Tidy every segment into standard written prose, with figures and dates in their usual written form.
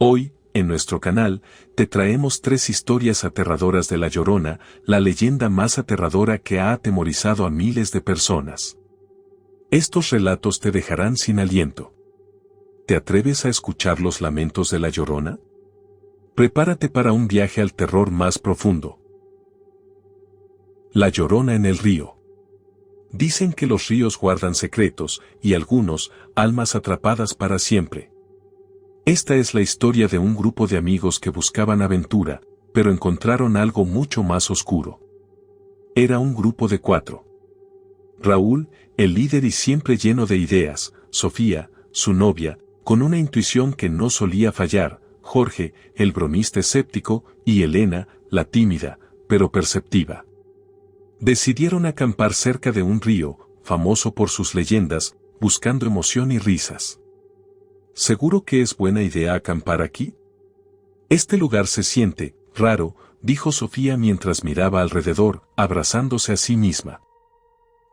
Hoy, en nuestro canal, te traemos 3 historias aterradoras de La Llorona, la leyenda más aterradora que ha atemorizado a miles de personas. Estos relatos te dejarán sin aliento. ¿Te atreves a escuchar los lamentos de La Llorona? Prepárate para un viaje al terror más profundo. La Llorona en el río. Dicen que los ríos guardan secretos, y algunos, almas atrapadas para siempre. Esta es la historia de un grupo de amigos que buscaban aventura, pero encontraron algo mucho más oscuro. Era un grupo de 4. Raúl, el líder y siempre lleno de ideas, Sofía, su novia, con una intuición que no solía fallar, Jorge, el bromista escéptico, y Elena, la tímida, pero perceptiva. Decidieron acampar cerca de un río, famoso por sus leyendas, buscando emoción y risas. ¿Seguro que es buena idea acampar aquí? Este lugar se siente raro, dijo Sofía mientras miraba alrededor, abrazándose a sí misma.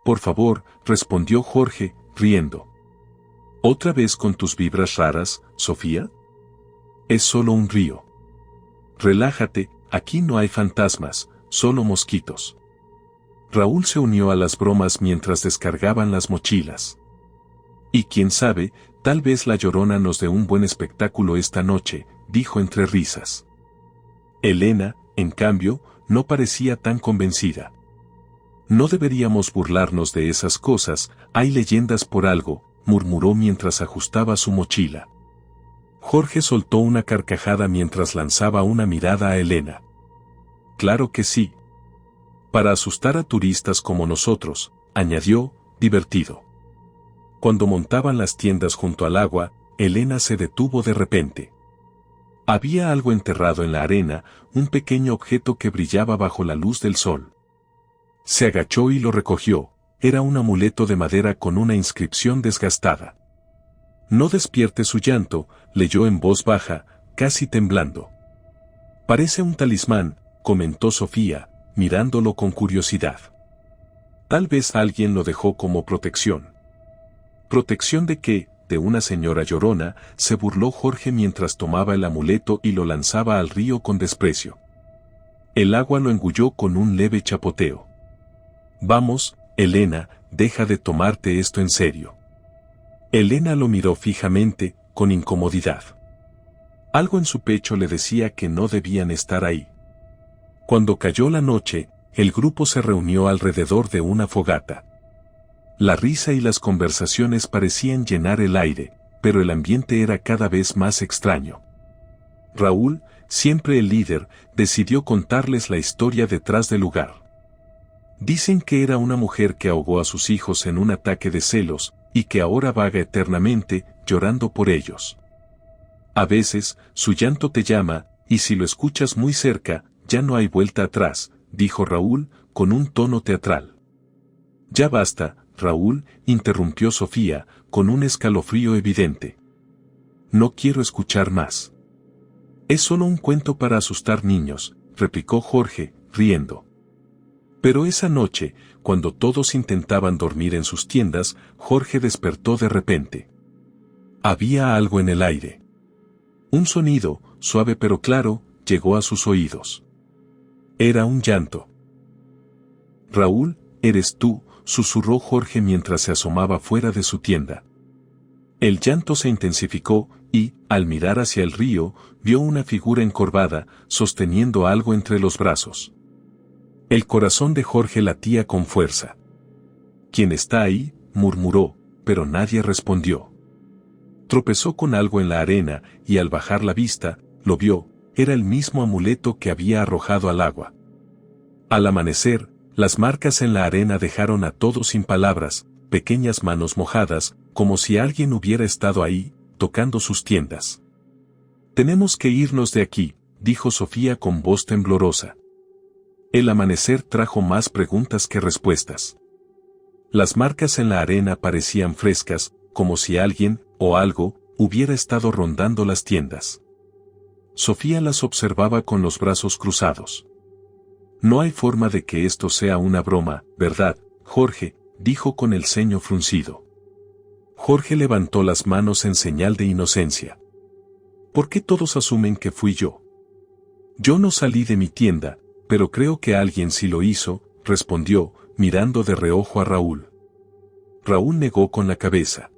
Por favor, respondió Jorge, riendo. ¿Otra vez con tus vibras raras, Sofía? Es solo un río. Relájate, aquí no hay fantasmas, solo mosquitos. Raúl se unió a las bromas mientras descargaban las mochilas. Y quién sabe, tal vez La Llorona nos dé un buen espectáculo esta noche, dijo entre risas. Elena, en cambio, no parecía tan convencida. No deberíamos burlarnos de esas cosas, hay leyendas por algo, murmuró mientras ajustaba su mochila. Jorge soltó una carcajada mientras lanzaba una mirada a Elena. Claro que sí. Para asustar a turistas como nosotros, añadió, divertido. Cuando montaban las tiendas junto al agua, Elena se detuvo de repente. Había algo enterrado en la arena, un pequeño objeto que brillaba bajo la luz del sol. Se agachó y lo recogió, era un amuleto de madera con una inscripción desgastada. No despierte su llanto, leyó en voz baja, casi temblando. Parece un talismán, comentó Sofía, mirándolo con curiosidad. Tal vez alguien lo dejó como protección. ¿Protección de qué? De una señora llorona, se burló Jorge mientras tomaba el amuleto y lo lanzaba al río con desprecio. El agua lo engulló con un leve chapoteo. Vamos, Elena, deja de tomarte esto en serio. Elena lo miró fijamente, con incomodidad. Algo en su pecho le decía que no debían estar ahí. Cuando cayó la noche, el grupo se reunió alrededor de una fogata. La risa y las conversaciones parecían llenar el aire, pero el ambiente era cada vez más extraño. Raúl, siempre el líder, decidió contarles la historia detrás del lugar. Dicen que era una mujer que ahogó a sus hijos en un ataque de celos, y que ahora vaga eternamente, llorando por ellos. A veces, su llanto te llama, y si lo escuchas muy cerca, ya no hay vuelta atrás, dijo Raúl, con un tono teatral. Ya basta, Raúl, interrumpió Sofía, con un escalofrío evidente. No quiero escuchar más. Es solo un cuento para asustar niños, replicó Jorge, riendo. Pero esa noche, cuando todos intentaban dormir en sus tiendas, Jorge despertó de repente. Había algo en el aire. Un sonido, suave pero claro, llegó a sus oídos. Era un llanto. Raúl, ¿eres tú?, susurró Jorge mientras se asomaba fuera de su tienda. El llanto se intensificó y, al mirar hacia el río, vio una figura encorvada, sosteniendo algo entre los brazos. El corazón de Jorge latía con fuerza. ¿Quién está ahí?, murmuró, pero nadie respondió. Tropezó con algo en la arena y al bajar la vista, lo vio, era el mismo amuleto que había arrojado al agua. Al amanecer, las marcas en la arena dejaron a todos sin palabras, pequeñas manos mojadas, como si alguien hubiera estado ahí, tocando sus tiendas. Tenemos que irnos de aquí, dijo Sofía con voz temblorosa. El amanecer trajo más preguntas que respuestas. Las marcas en la arena parecían frescas, como si alguien, o algo, hubiera estado rondando las tiendas. Sofía las observaba con los brazos cruzados. No hay forma de que esto sea una broma, ¿verdad, Jorge?, dijo con el ceño fruncido. Jorge levantó las manos en señal de inocencia. ¿Por qué todos asumen que fui yo? Yo no salí de mi tienda, pero creo que alguien sí lo hizo, respondió, mirando de reojo a Raúl. Raúl negó con la cabeza.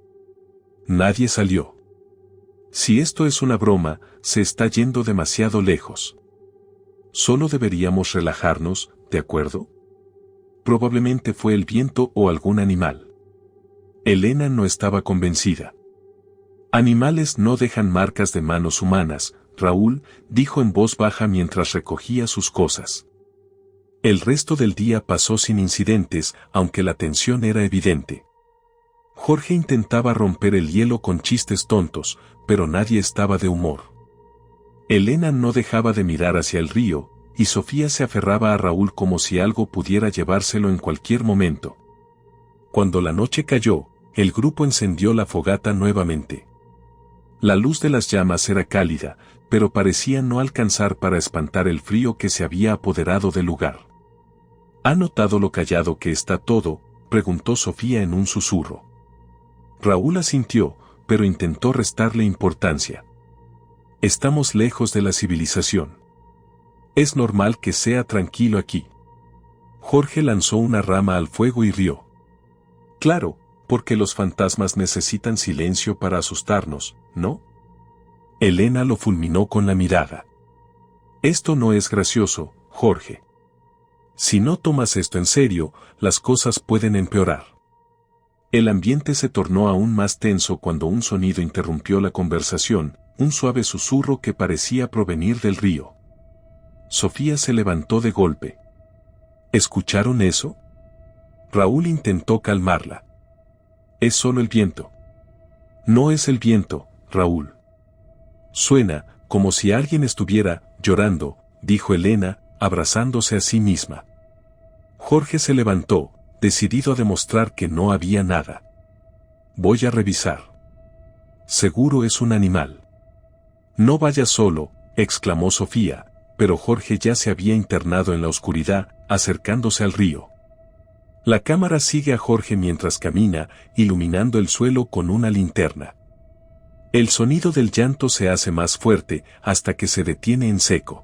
Nadie salió. Si esto es una broma, se está yendo demasiado lejos. Solo deberíamos relajarnos, ¿de acuerdo? Probablemente fue el viento o algún animal. Elena no estaba convencida. Animales no dejan marcas de manos humanas, Raúl dijo en voz baja mientras recogía sus cosas. El resto del día pasó sin incidentes, aunque la tensión era evidente. Jorge intentaba romper el hielo con chistes tontos, pero nadie estaba de humor. Elena no dejaba de mirar hacia el río, y Sofía se aferraba a Raúl como si algo pudiera llevárselo en cualquier momento. Cuando la noche cayó, el grupo encendió la fogata nuevamente. La luz de las llamas era cálida, pero parecía no alcanzar para espantar el frío que se había apoderado del lugar. ¿Ha notado lo callado que está todo?, preguntó Sofía en un susurro. Raúl asintió, pero intentó restarle importancia. Estamos lejos de la civilización. Es normal que sea tranquilo aquí. Jorge lanzó una rama al fuego y rió. Claro, porque los fantasmas necesitan silencio para asustarnos, ¿no? Elena lo fulminó con la mirada. Esto no es gracioso, Jorge. Si no tomas esto en serio, las cosas pueden empeorar. El ambiente se tornó aún más tenso cuando un sonido interrumpió la conversación, un suave susurro que parecía provenir del río. Sofía se levantó de golpe. ¿Escucharon eso? Raúl intentó calmarla. Es solo el viento. No es el viento, Raúl. Suena como si alguien estuviera llorando, dijo Elena, abrazándose a sí misma. Jorge se levantó, decidido a demostrar que no había nada. Voy a revisar. Seguro es un animal. No vayas solo, exclamó Sofía, pero Jorge ya se había internado en la oscuridad, acercándose al río. La cámara sigue a Jorge mientras camina, iluminando el suelo con una linterna. El sonido del llanto se hace más fuerte hasta que se detiene en seco.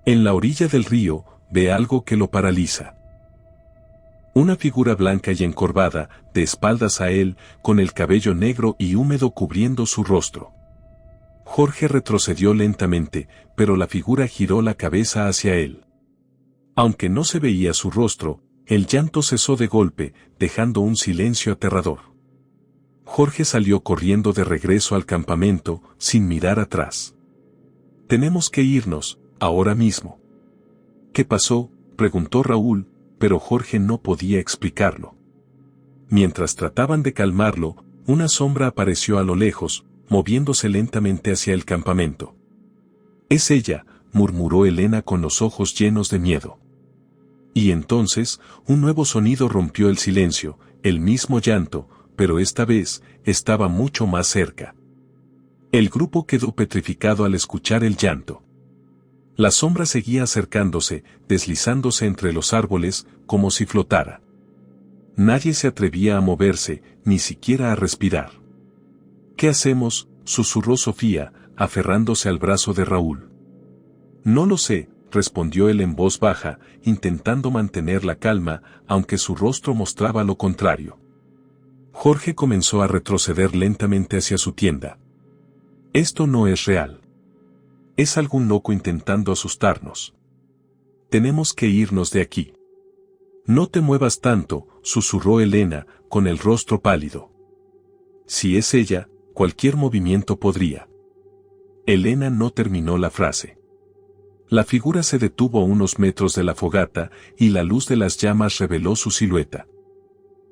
En la orilla del río, ve algo que lo paraliza. Una figura blanca y encorvada, de espaldas a él, con el cabello negro y húmedo cubriendo su rostro. Jorge retrocedió lentamente, pero la figura giró la cabeza hacia él. Aunque no se veía su rostro, el llanto cesó de golpe, dejando un silencio aterrador. Jorge salió corriendo de regreso al campamento, sin mirar atrás. Tenemos que irnos, ahora mismo. ¿Qué pasó?, preguntó Raúl, pero Jorge no podía explicarlo. Mientras trataban de calmarlo, una sombra apareció a lo lejos, moviéndose lentamente hacia el campamento. «Es ella», murmuró Elena con los ojos llenos de miedo. Y entonces, un nuevo sonido rompió el silencio, el mismo llanto, pero esta vez, estaba mucho más cerca. El grupo quedó petrificado al escuchar el llanto. La sombra seguía acercándose, deslizándose entre los árboles, como si flotara. Nadie se atrevía a moverse, ni siquiera a respirar. «¿Qué hacemos?», susurró Sofía, aferrándose al brazo de Raúl. «No lo sé», respondió él en voz baja, intentando mantener la calma, aunque su rostro mostraba lo contrario. Jorge comenzó a retroceder lentamente hacia su tienda. «Esto no es real. Es algún loco intentando asustarnos. Tenemos que irnos de aquí». «No te muevas tanto», susurró Elena, con el rostro pálido. «Si es ella, cualquier movimiento podría». Elena no terminó la frase. La figura se detuvo a unos metros de la fogata, y la luz de las llamas reveló su silueta.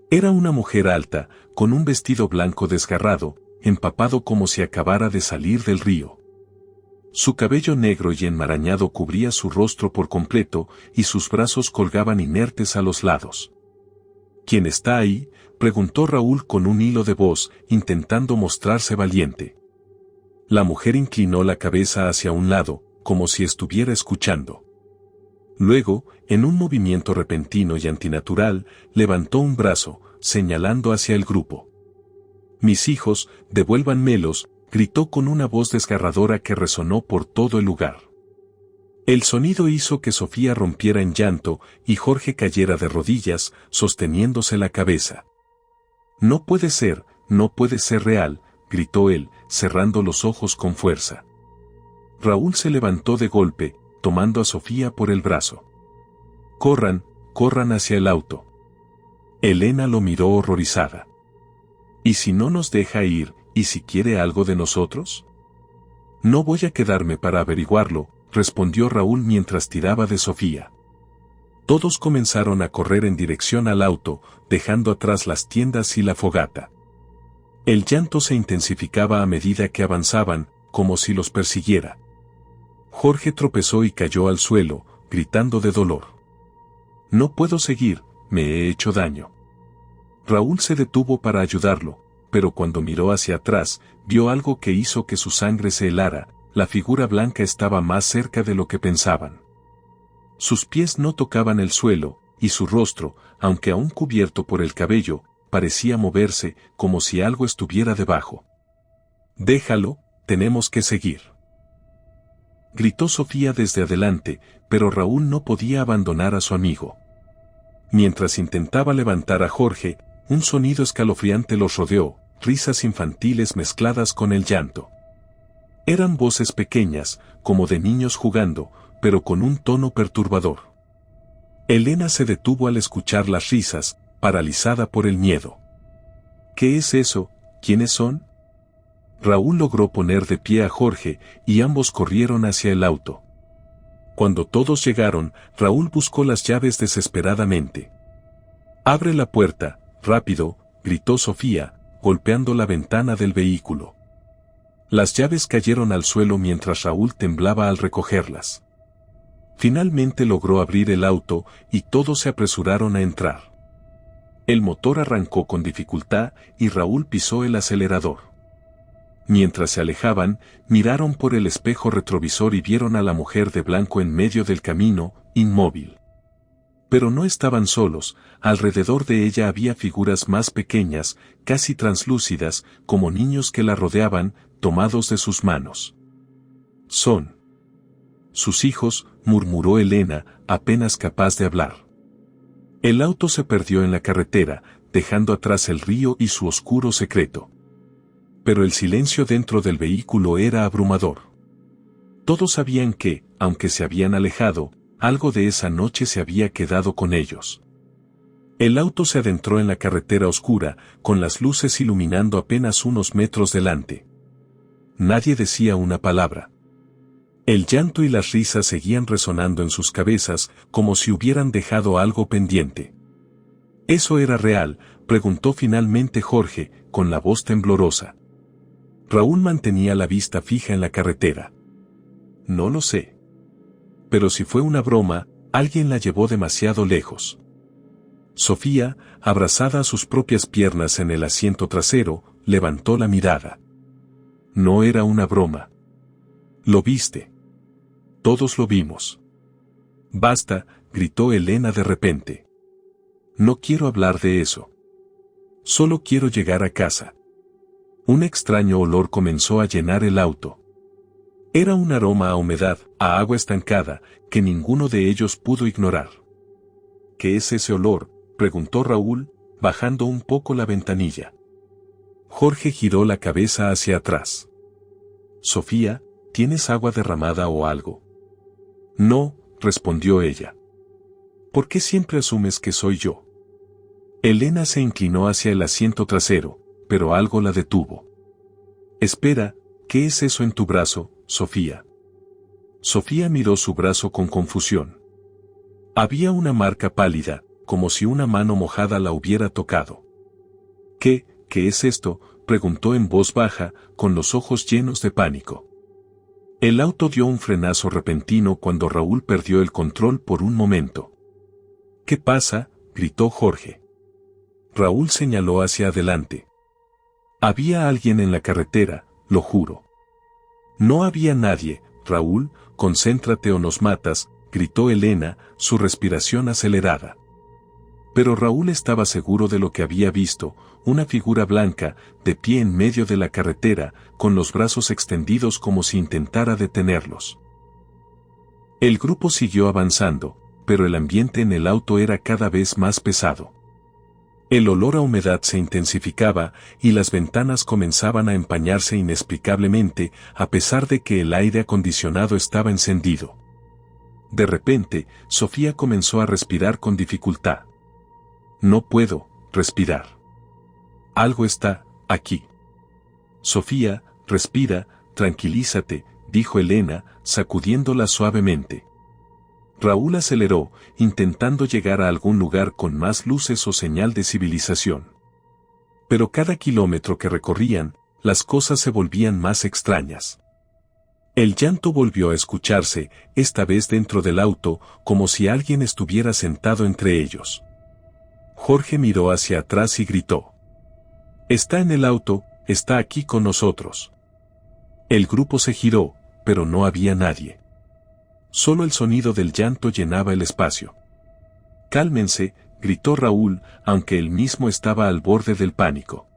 Era una mujer alta, con un vestido blanco desgarrado, empapado como si acabara de salir del río. Su cabello negro y enmarañado cubría su rostro por completo, y sus brazos colgaban inertes a los lados. «¿Quién está ahí?», preguntó Raúl con un hilo de voz, intentando mostrarse valiente. La mujer inclinó la cabeza hacia un lado, como si estuviera escuchando. Luego, en un movimiento repentino y antinatural, levantó un brazo, señalando hacia el grupo. «Mis hijos, devuélvanmelos», gritó con una voz desgarradora que resonó por todo el lugar. El sonido hizo que Sofía rompiera en llanto y Jorge cayera de rodillas, sosteniéndose la cabeza. No puede ser real, gritó él, cerrando los ojos con fuerza. Raúl se levantó de golpe, tomando a Sofía por el brazo. Corran hacia el auto. Elena lo miró horrorizada. ¿Y si no nos deja ir, y si quiere algo de nosotros? No voy a quedarme para averiguarlo, respondió Raúl mientras tiraba de Sofía. Todos comenzaron a correr en dirección al auto, dejando atrás las tiendas y la fogata. El llanto se intensificaba a medida que avanzaban, como si los persiguiera. Jorge tropezó y cayó al suelo, gritando de dolor. No puedo seguir, me he hecho daño. Raúl se detuvo para ayudarlo, pero cuando miró hacia atrás, vio algo que hizo que su sangre se helara. La figura blanca estaba más cerca de lo que pensaban. Sus pies no tocaban el suelo, y su rostro, aunque aún cubierto por el cabello, parecía moverse, como si algo estuviera debajo. Déjalo, tenemos que seguir. Gritó Sofía desde adelante, pero Raúl no podía abandonar a su amigo. Mientras intentaba levantar a Jorge, un sonido escalofriante los rodeó, risas infantiles mezcladas con el llanto. Eran voces pequeñas, como de niños jugando, pero con un tono perturbador. Elena se detuvo al escuchar las risas, paralizada por el miedo. ¿Qué es eso? ¿Quiénes son? Raúl logró poner de pie a Jorge, y ambos corrieron hacia el auto. Cuando todos llegaron, Raúl buscó las llaves desesperadamente. «Abre la puerta, rápido», gritó Sofía, golpeando la ventana del vehículo. Las llaves cayeron al suelo mientras Raúl temblaba al recogerlas. Finalmente logró abrir el auto y todos se apresuraron a entrar. El motor arrancó con dificultad y Raúl pisó el acelerador. Mientras se alejaban, miraron por el espejo retrovisor y vieron a la mujer de blanco en medio del camino, inmóvil. Pero no estaban solos, alrededor de ella había figuras más pequeñas, casi translúcidas, como niños que la rodeaban, tomados de sus manos. «Son sus hijos», murmuró Elena, apenas capaz de hablar. El auto se perdió en la carretera, dejando atrás el río y su oscuro secreto. Pero el silencio dentro del vehículo era abrumador. Todos sabían que, aunque se habían alejado, algo de esa noche se había quedado con ellos. El auto se adentró en la carretera oscura, con las luces iluminando apenas unos metros delante. Nadie decía una palabra. El llanto y las risas seguían resonando en sus cabezas, como si hubieran dejado algo pendiente. ¿Eso era real?, preguntó finalmente Jorge, con la voz temblorosa. Raúl mantenía la vista fija en la carretera. «No lo sé. Pero si fue una broma, alguien la llevó demasiado lejos». Sofía, abrazada a sus propias piernas en el asiento trasero, levantó la mirada. «No era una broma. Lo viste. Todos lo vimos». «Basta», gritó Elena de repente. «No quiero hablar de eso. Solo quiero llegar a casa». Un extraño olor comenzó a llenar el auto. Era un aroma a humedad, a agua estancada, que ninguno de ellos pudo ignorar. «¿Qué es ese olor?», preguntó Raúl, bajando un poco la ventanilla. Jorge giró la cabeza hacia atrás. «Sofía, ¿tienes agua derramada o algo?» «No», respondió ella. «¿Por qué siempre asumes que soy yo?» Elena se inclinó hacia el asiento trasero, pero algo la detuvo. «Espera, ¿qué es eso en tu brazo, Sofía?» Sofía miró su brazo con confusión. Había una marca pálida, como si una mano mojada la hubiera tocado. ¿Qué es esto?», preguntó en voz baja, con los ojos llenos de pánico. El auto dio un frenazo repentino cuando Raúl perdió el control por un momento. «¿Qué pasa?», gritó Jorge. Raúl señaló hacia adelante. Había alguien en la carretera, lo juro. «No había nadie, Raúl, concéntrate o nos matas», gritó Elena, su respiración acelerada. Pero Raúl estaba seguro de lo que había visto, una figura blanca, de pie en medio de la carretera, con los brazos extendidos como si intentara detenerlos. El grupo siguió avanzando, pero el ambiente en el auto era cada vez más pesado. El olor a humedad se intensificaba y las ventanas comenzaban a empañarse inexplicablemente, a pesar de que el aire acondicionado estaba encendido. De repente, Sofía comenzó a respirar con dificultad. No puedo respirar. Algo está aquí. Sofía, respira, tranquilízate, dijo Elena, sacudiéndola suavemente. Raúl aceleró, intentando llegar a algún lugar con más luces o señal de civilización. Pero cada kilómetro que recorrían, las cosas se volvían más extrañas. El llanto volvió a escucharse, esta vez dentro del auto, como si alguien estuviera sentado entre ellos. Jorge miró hacia atrás y gritó. «Está en el auto, está aquí con nosotros». El grupo se giró, pero no había nadie. Solo el sonido del llanto llenaba el espacio. «Cálmense», gritó Raúl, aunque él mismo estaba al borde del pánico.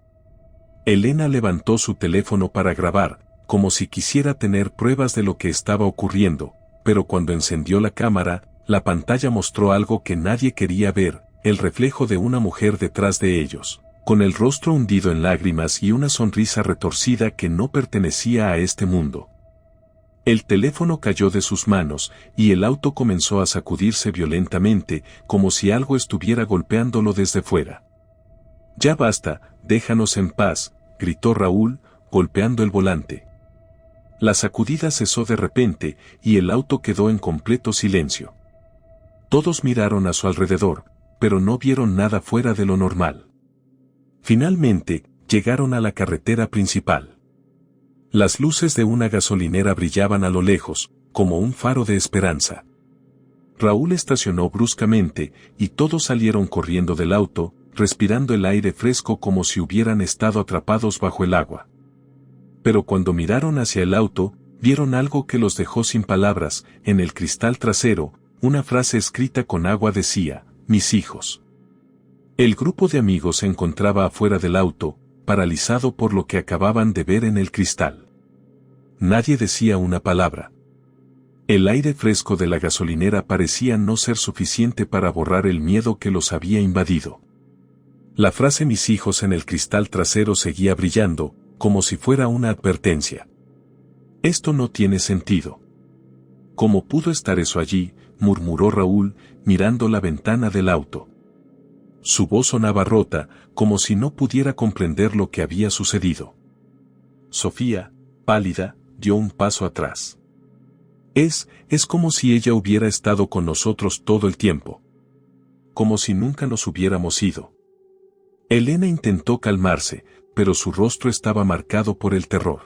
Elena levantó su teléfono para grabar, como si quisiera tener pruebas de lo que estaba ocurriendo, pero cuando encendió la cámara, la pantalla mostró algo que nadie quería ver, el reflejo de una mujer detrás de ellos, con el rostro hundido en lágrimas y una sonrisa retorcida que no pertenecía a este mundo. El teléfono cayó de sus manos, y el auto comenzó a sacudirse violentamente, como si algo estuviera golpeándolo desde fuera. «Ya basta, déjanos en paz», gritó Raúl, golpeando el volante. La sacudida cesó de repente, y el auto quedó en completo silencio. Todos miraron a su alrededor, pero no vieron nada fuera de lo normal. Finalmente, llegaron a la carretera principal. Las luces de una gasolinera brillaban a lo lejos, como un faro de esperanza. Raúl estacionó bruscamente, y todos salieron corriendo del auto, respirando el aire fresco como si hubieran estado atrapados bajo el agua. Pero cuando miraron hacia el auto, vieron algo que los dejó sin palabras. En el cristal trasero, una frase escrita con agua decía, «Mis hijos». El grupo de amigos se encontraba afuera del auto, paralizado por lo que acababan de ver en el cristal. Nadie decía una palabra. El aire fresco de la gasolinera parecía no ser suficiente para borrar el miedo que los había invadido. La frase «mis hijos» en el cristal trasero seguía brillando, como si fuera una advertencia. «Esto no tiene sentido». «¿Cómo pudo estar eso allí?», murmuró Raúl, mirando la ventana del auto. Su voz sonaba rota, como si no pudiera comprender lo que había sucedido. Sofía, pálida, dio un paso atrás. Es como si ella hubiera estado con nosotros todo el tiempo. Como si nunca nos hubiéramos ido. Elena intentó calmarse, pero su rostro estaba marcado por el terror.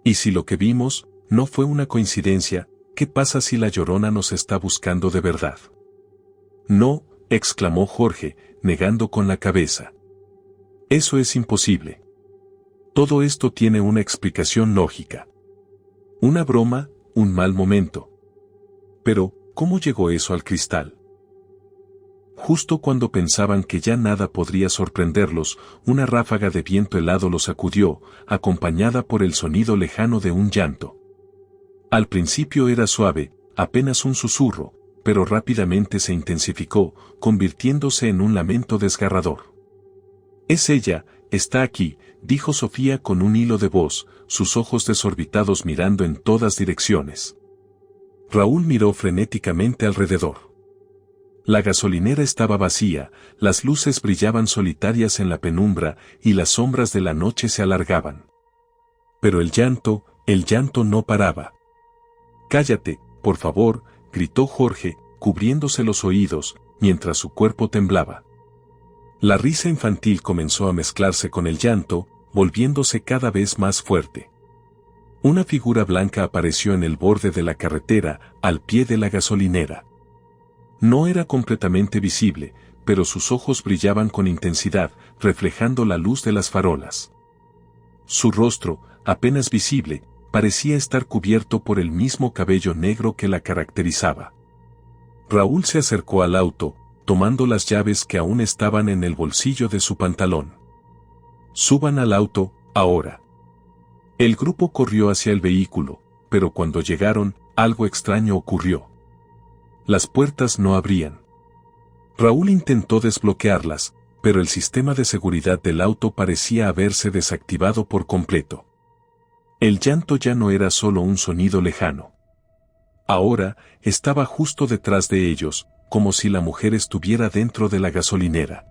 ¿Y si lo que vimos no fue una coincidencia? ¿Qué pasa si la Llorona nos está buscando de verdad? No, exclamó Jorge, negando con la cabeza. Eso es imposible. Todo esto tiene una explicación lógica. Una broma, un mal momento. Pero, ¿cómo llegó eso al cristal? Justo cuando pensaban que ya nada podría sorprenderlos, una ráfaga de viento helado los sacudió, acompañada por el sonido lejano de un llanto. Al principio era suave, apenas un susurro, pero rápidamente se intensificó, convirtiéndose en un lamento desgarrador. «Es ella, está aquí», dijo Sofía con un hilo de voz, sus ojos desorbitados mirando en todas direcciones. Raúl miró frenéticamente alrededor. La gasolinera estaba vacía, las luces brillaban solitarias en la penumbra y las sombras de la noche se alargaban. Pero el llanto no paraba. «Cállate, por favor», gritó Jorge, cubriéndose los oídos, mientras su cuerpo temblaba. La risa infantil comenzó a mezclarse con el llanto, volviéndose cada vez más fuerte. Una figura blanca apareció en el borde de la carretera, al pie de la gasolinera. No era completamente visible, pero sus ojos brillaban con intensidad, reflejando la luz de las farolas. Su rostro, apenas visible, parecía estar cubierto por el mismo cabello negro que la caracterizaba. Raúl se acercó al auto, tomando las llaves que aún estaban en el bolsillo de su pantalón. Suban al auto, ahora. El grupo corrió hacia el vehículo, pero cuando llegaron, algo extraño ocurrió. Las puertas no abrían. Raúl intentó desbloquearlas, pero el sistema de seguridad del auto parecía haberse desactivado por completo. El llanto ya no era solo un sonido lejano. Ahora, estaba justo detrás de ellos, como si la mujer estuviera dentro de la gasolinera.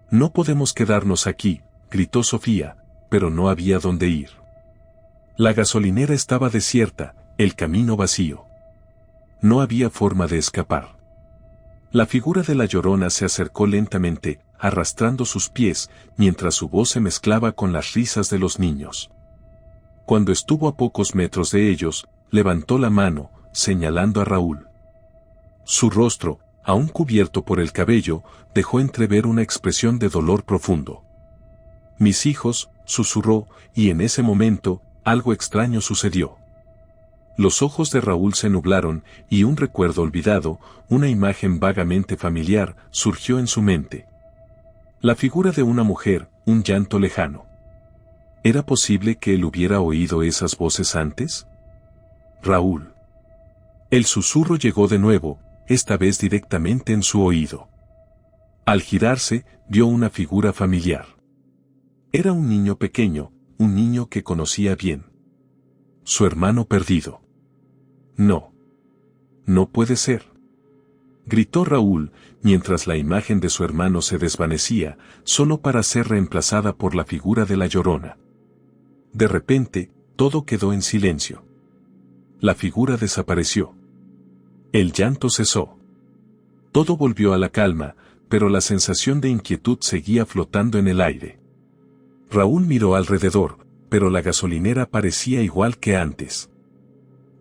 «No podemos quedarnos aquí», gritó Sofía, pero no había dónde ir. La gasolinera estaba desierta, el camino vacío. No había forma de escapar. La figura de la Llorona se acercó lentamente, arrastrando sus pies, mientras su voz se mezclaba con las risas de los niños. Cuando estuvo a pocos metros de ellos, levantó la mano, señalando a Raúl. Su rostro, aún cubierto por el cabello, dejó entrever una expresión de dolor profundo. «Mis hijos», susurró, y en ese momento, algo extraño sucedió. Los ojos de Raúl se nublaron, y un recuerdo olvidado, una imagen vagamente familiar, surgió en su mente. La figura de una mujer, un llanto lejano. ¿Era posible que él hubiera oído esas voces antes? Raúl. El susurro llegó de nuevo, esta vez directamente en su oído. Al girarse, vio una figura familiar. Era un niño pequeño, un niño que conocía bien. Su hermano perdido. «No. No puede ser», gritó Raúl, mientras la imagen de su hermano se desvanecía, solo para ser reemplazada por la figura de la Llorona. De repente, todo quedó en silencio. La figura desapareció. El llanto cesó. Todo volvió a la calma, pero la sensación de inquietud seguía flotando en el aire. Raúl miró alrededor, pero la gasolinera parecía igual que antes.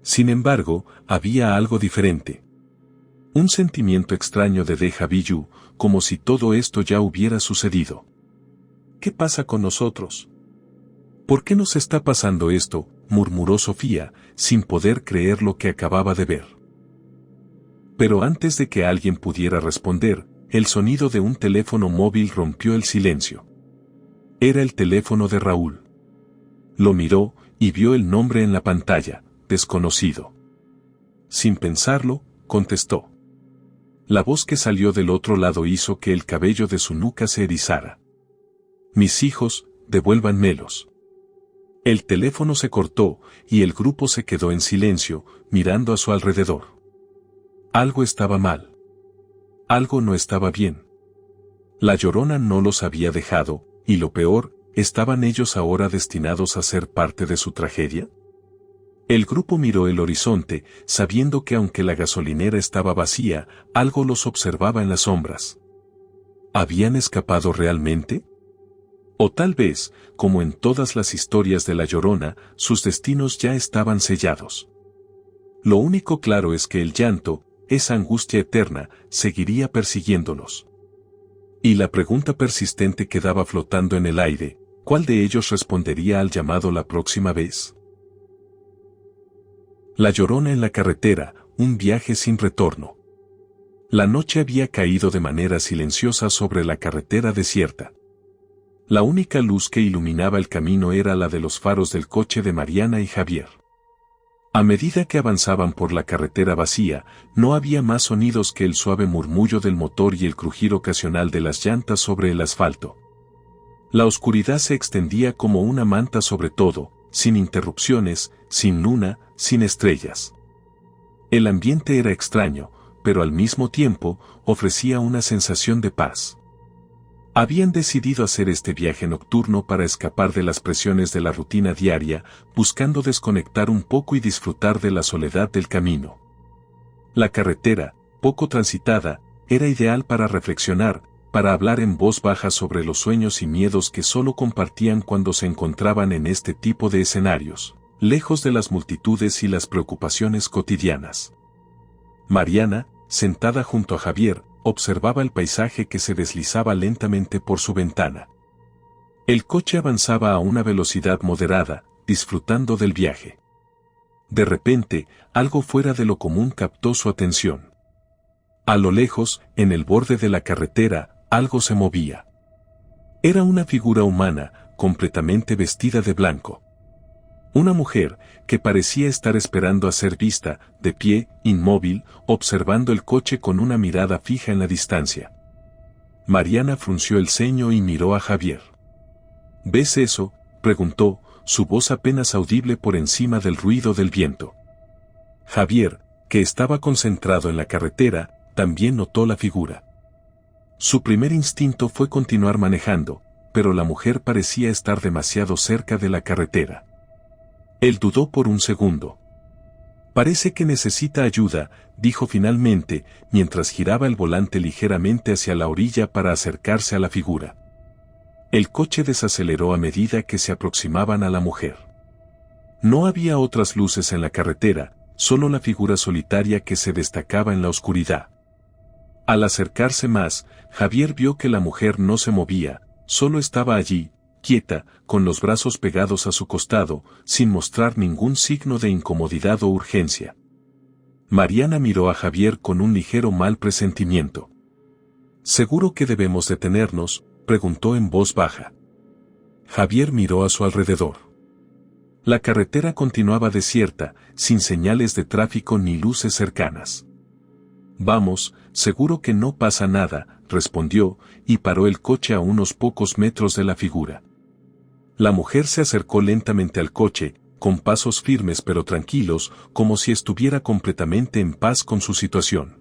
Sin embargo, había algo diferente. Un sentimiento extraño de déjà vu, como si todo esto ya hubiera sucedido. «¿Qué pasa con nosotros? ¿Por qué nos está pasando esto?», murmuró Sofía, sin poder creer lo que acababa de ver. Pero antes de que alguien pudiera responder, el sonido de un teléfono móvil rompió el silencio. Era el teléfono de Raúl. Lo miró, y vio el nombre en la pantalla, desconocido. Sin pensarlo, contestó. La voz que salió del otro lado hizo que el cabello de su nuca se erizara. «Mis hijos, devuélvanmelos». El teléfono se cortó, y el grupo se quedó en silencio, mirando a su alrededor. Algo estaba mal. Algo no estaba bien. La Llorona no los había dejado, y lo peor, ¿estaban ellos ahora destinados a ser parte de su tragedia? El grupo miró el horizonte, sabiendo que aunque la gasolinera estaba vacía, algo los observaba en las sombras. ¿Habían escapado realmente? O tal vez, como en todas las historias de la Llorona, sus destinos ya estaban sellados. Lo único claro es que el llanto, esa angustia eterna, seguiría persiguiéndolos. Y la pregunta persistente quedaba flotando en el aire, ¿cuál de ellos respondería al llamado la próxima vez? La Llorona en la carretera, un viaje sin retorno. La noche había caído de manera silenciosa sobre la carretera desierta. La única luz que iluminaba el camino era la de los faros del coche de Mariana y Javier. A medida que avanzaban por la carretera vacía, no había más sonidos que el suave murmullo del motor y el crujir ocasional de las llantas sobre el asfalto. La oscuridad se extendía como una manta sobre todo, sin interrupciones, sin luna, sin estrellas. El ambiente era extraño, pero al mismo tiempo, ofrecía una sensación de paz. Habían decidido hacer este viaje nocturno para escapar de las presiones de la rutina diaria, buscando desconectar un poco y disfrutar de la soledad del camino. La carretera, poco transitada, era ideal para reflexionar, para hablar en voz baja sobre los sueños y miedos que solo compartían cuando se encontraban en este tipo de escenarios, lejos de las multitudes y las preocupaciones cotidianas. Mariana, sentada junto a Javier, observaba el paisaje que se deslizaba lentamente por su ventana. El coche avanzaba a una velocidad moderada, disfrutando del viaje. De repente, algo fuera de lo común captó su atención. A lo lejos, en el borde de la carretera, algo se movía. Era una figura humana, completamente vestida de blanco. Una mujer, que parecía estar esperando a ser vista, de pie, inmóvil, observando el coche con una mirada fija en la distancia. Mariana frunció el ceño y miró a Javier. ¿Ves eso?, preguntó, su voz apenas audible por encima del ruido del viento. Javier, que estaba concentrado en la carretera, también notó la figura. Su primer instinto fue continuar manejando, pero la mujer parecía estar demasiado cerca de la carretera. Él dudó por un segundo. Parece que necesita ayuda, dijo finalmente, mientras giraba el volante ligeramente hacia la orilla para acercarse a la figura. El coche desaceleró a medida que se aproximaban a la mujer. No había otras luces en la carretera, solo la figura solitaria que se destacaba en la oscuridad. Al acercarse más, Javier vio que la mujer no se movía, solo estaba allí, quieta, con los brazos pegados a su costado, sin mostrar ningún signo de incomodidad o urgencia. Mariana miró a Javier con un ligero mal presentimiento. ¿Seguro que debemos detenernos?, preguntó en voz baja. Javier miró a su alrededor. La carretera continuaba desierta, sin señales de tráfico ni luces cercanas. Vamos, seguro que no pasa nada, respondió, y paró el coche a unos pocos metros de la figura. La mujer se acercó lentamente al coche, con pasos firmes pero tranquilos, como si estuviera completamente en paz con su situación.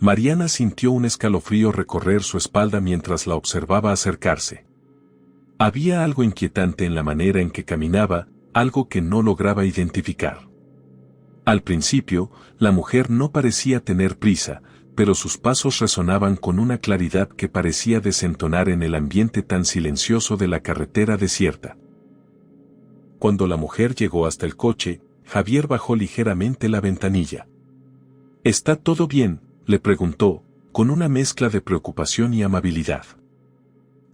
Mariana sintió un escalofrío recorrer su espalda mientras la observaba acercarse. Había algo inquietante en la manera en que caminaba, algo que no lograba identificar. Al principio, la mujer no parecía tener prisa, pero sus pasos resonaban con una claridad que parecía desentonar en el ambiente tan silencioso de la carretera desierta. Cuando la mujer llegó hasta el coche, Javier bajó ligeramente la ventanilla. ¿Está todo bien?, le preguntó, con una mezcla de preocupación y amabilidad.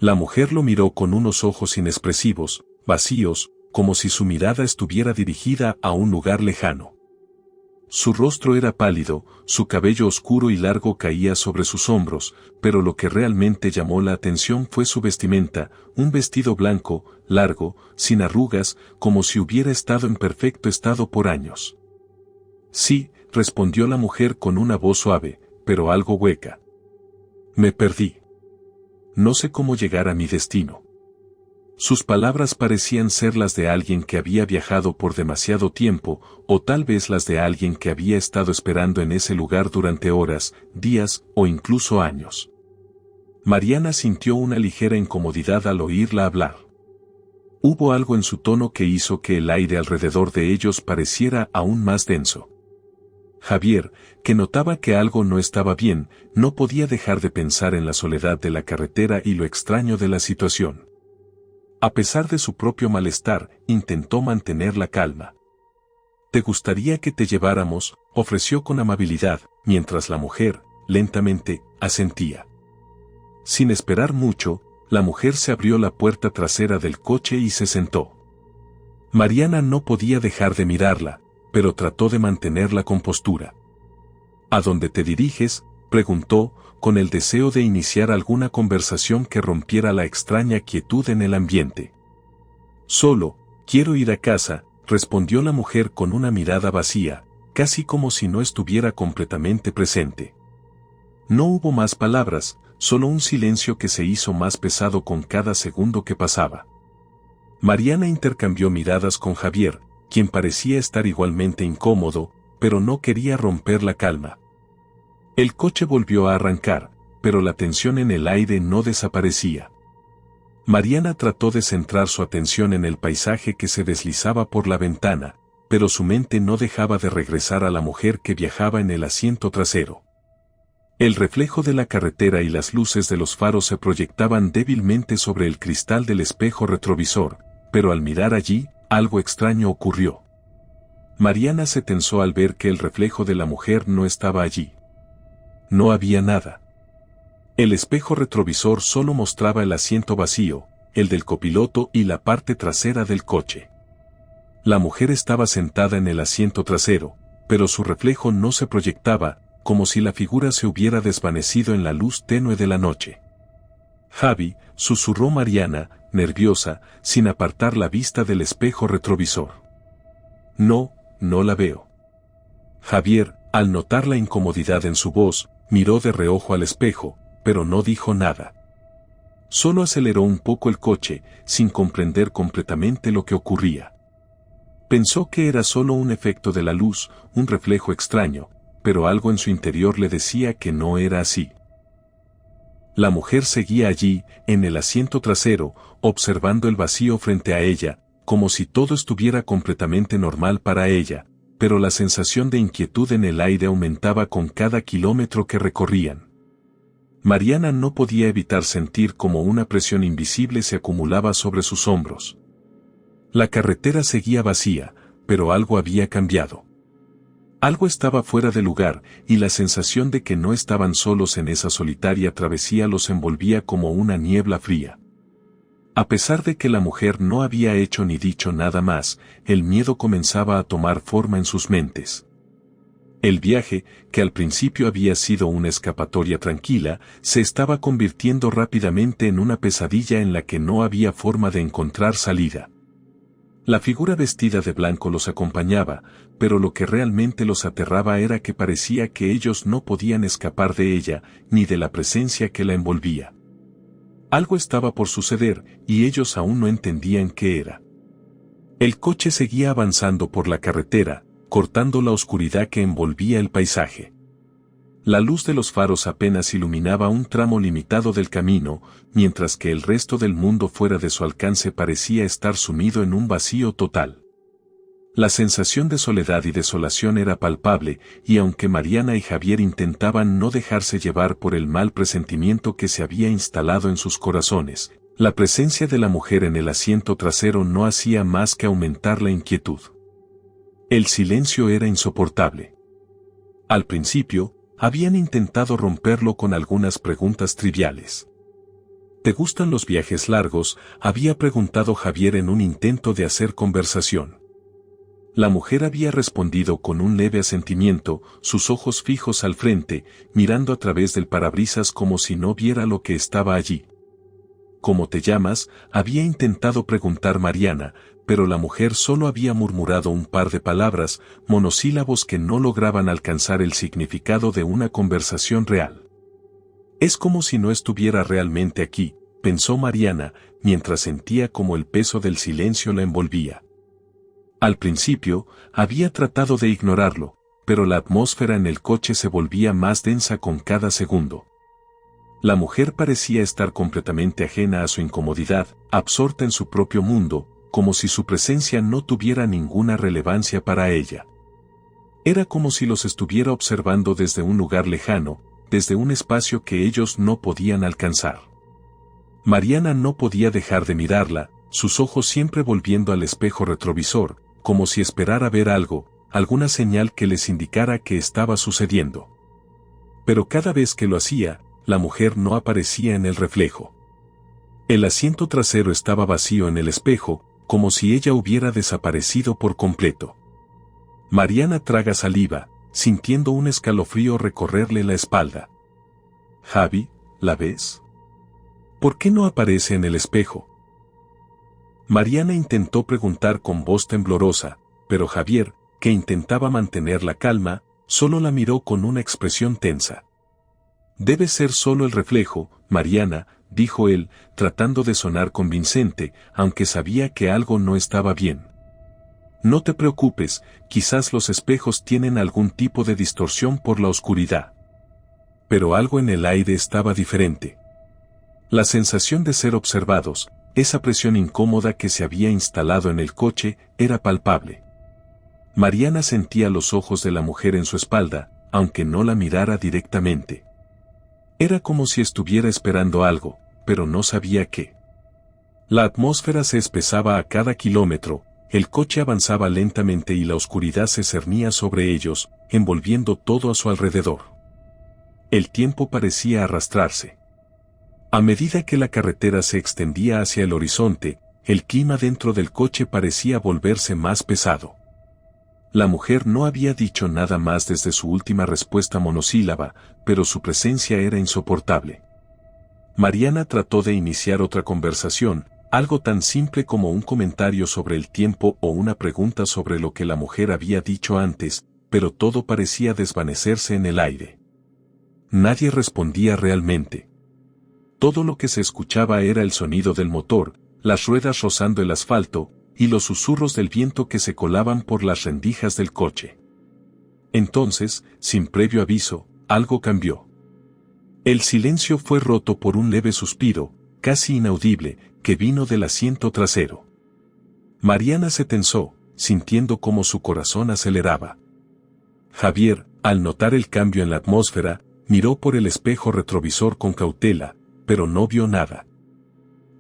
La mujer lo miró con unos ojos inexpresivos, vacíos, como si su mirada estuviera dirigida a un lugar lejano. Su rostro era pálido, su cabello oscuro y largo caía sobre sus hombros, pero lo que realmente llamó la atención fue su vestimenta, un vestido blanco, largo, sin arrugas, como si hubiera estado en perfecto estado por años. Sí, respondió la mujer con una voz suave, pero algo hueca. Me perdí. No sé cómo llegar a mi destino. Sus palabras parecían ser las de alguien que había viajado por demasiado tiempo, o tal vez las de alguien que había estado esperando en ese lugar durante horas, días o incluso años. Mariana sintió una ligera incomodidad al oírla hablar. Hubo algo en su tono que hizo que el aire alrededor de ellos pareciera aún más denso. Javier, que notaba que algo no estaba bien, no podía dejar de pensar en la soledad de la carretera y lo extraño de la situación. A pesar de su propio malestar, intentó mantener la calma. ¿Te gustaría que te lleváramos?, ofreció con amabilidad, mientras la mujer, lentamente, asentía. Sin esperar mucho, la mujer se abrió la puerta trasera del coche y se sentó. Mariana no podía dejar de mirarla, pero trató de mantener la compostura. ¿A dónde te diriges?, preguntó, con el deseo de iniciar alguna conversación que rompiera la extraña quietud en el ambiente. Solo, quiero ir a casa, respondió la mujer con una mirada vacía, casi como si no estuviera completamente presente. No hubo más palabras, solo un silencio que se hizo más pesado con cada segundo que pasaba. Mariana intercambió miradas con Javier, quien parecía estar igualmente incómodo, pero no quería romper la calma. El coche volvió a arrancar, pero la tensión en el aire no desaparecía. Mariana trató de centrar su atención en el paisaje que se deslizaba por la ventana, pero su mente no dejaba de regresar a la mujer que viajaba en el asiento trasero. El reflejo de la carretera y las luces de los faros se proyectaban débilmente sobre el cristal del espejo retrovisor, pero al mirar allí, algo extraño ocurrió. Mariana se tensó al ver que el reflejo de la mujer no estaba allí. No había nada. El espejo retrovisor solo mostraba el asiento vacío, el del copiloto y la parte trasera del coche. La mujer estaba sentada en el asiento trasero, pero su reflejo no se proyectaba, como si la figura se hubiera desvanecido en la luz tenue de la noche. Javi, susurró Mariana, nerviosa, sin apartar la vista del espejo retrovisor. No, no la veo. Javier, al notar la incomodidad en su voz, miró de reojo al espejo, pero no dijo nada. Solo aceleró un poco el coche, sin comprender completamente lo que ocurría. Pensó que era solo un efecto de la luz, un reflejo extraño, pero algo en su interior le decía que no era así. La mujer seguía allí, en el asiento trasero, observando el vacío frente a ella, como si todo estuviera completamente normal para ella, pero la sensación de inquietud en el aire aumentaba con cada kilómetro que recorrían. Mariana no podía evitar sentir como una presión invisible se acumulaba sobre sus hombros. La carretera seguía vacía, pero algo había cambiado. Algo estaba fuera de lugar, y la sensación de que no estaban solos en esa solitaria travesía los envolvía como una niebla fría. A pesar de que la mujer no había hecho ni dicho nada más, el miedo comenzaba a tomar forma en sus mentes. El viaje, que al principio había sido una escapatoria tranquila, se estaba convirtiendo rápidamente en una pesadilla en la que no había forma de encontrar salida. La figura vestida de blanco los acompañaba, pero lo que realmente los aterraba era que parecía que ellos no podían escapar de ella, ni de la presencia que la envolvía. Algo estaba por suceder, y ellos aún no entendían qué era. El coche seguía avanzando por la carretera, cortando la oscuridad que envolvía el paisaje. La luz de los faros apenas iluminaba un tramo limitado del camino, mientras que el resto del mundo fuera de su alcance parecía estar sumido en un vacío total. La sensación de soledad y desolación era palpable, y aunque Mariana y Javier intentaban no dejarse llevar por el mal presentimiento que se había instalado en sus corazones, la presencia de la mujer en el asiento trasero no hacía más que aumentar la inquietud. El silencio era insoportable. Al principio, habían intentado romperlo con algunas preguntas triviales. ¿Te gustan los viajes largos?, había preguntado Javier en un intento de hacer conversación. La mujer había respondido con un leve asentimiento, sus ojos fijos al frente, mirando a través del parabrisas como si no viera lo que estaba allí. ¿Cómo te llamas?, había intentado preguntar Mariana, pero la mujer solo había murmurado un par de palabras, monosílabos que no lograban alcanzar el significado de una conversación real. Es como si no estuviera realmente aquí, pensó Mariana, mientras sentía como el peso del silencio la envolvía. Al principio, había tratado de ignorarlo, pero la atmósfera en el coche se volvía más densa con cada segundo. La mujer parecía estar completamente ajena a su incomodidad, absorta en su propio mundo, como si su presencia no tuviera ninguna relevancia para ella. Era como si los estuviera observando desde un lugar lejano, desde un espacio que ellos no podían alcanzar. Mariana no podía dejar de mirarla, sus ojos siempre volviendo al espejo retrovisor, como si esperara ver algo, alguna señal que les indicara que estaba sucediendo. Pero cada vez que lo hacía, la mujer no aparecía en el reflejo. El asiento trasero estaba vacío en el espejo, como si ella hubiera desaparecido por completo. Mariana traga saliva, sintiendo un escalofrío recorrerle la espalda. Javi, ¿la ves? ¿Por qué no aparece en el espejo? Mariana intentó preguntar con voz temblorosa, pero Javier, que intentaba mantener la calma, solo la miró con una expresión tensa. Debe ser solo el reflejo, Mariana, dijo él, tratando de sonar convincente, aunque sabía que algo no estaba bien. No te preocupes, quizás los espejos tienen algún tipo de distorsión por la oscuridad. Pero algo en el aire estaba diferente. La sensación de ser observados, esa presión incómoda que se había instalado en el coche, era palpable. Mariana sentía los ojos de la mujer en su espalda, aunque no la mirara directamente. Era como si estuviera esperando algo, pero no sabía qué. La atmósfera se espesaba a cada kilómetro, el coche avanzaba lentamente y la oscuridad se cernía sobre ellos, envolviendo todo a su alrededor. El tiempo parecía arrastrarse. A medida que la carretera se extendía hacia el horizonte, el clima dentro del coche parecía volverse más pesado. La mujer no había dicho nada más desde su última respuesta monosílaba, pero su presencia era insoportable. Mariana trató de iniciar otra conversación, algo tan simple como un comentario sobre el tiempo o una pregunta sobre lo que la mujer había dicho antes, pero todo parecía desvanecerse en el aire. Nadie respondía realmente. Todo lo que se escuchaba era el sonido del motor, las ruedas rozando el asfalto, y los susurros del viento que se colaban por las rendijas del coche. Entonces, sin previo aviso, algo cambió. El silencio fue roto por un leve suspiro, casi inaudible, que vino del asiento trasero. Mariana se tensó, sintiendo cómo su corazón aceleraba. Javier, al notar el cambio en la atmósfera, miró por el espejo retrovisor con cautela, pero no vio nada.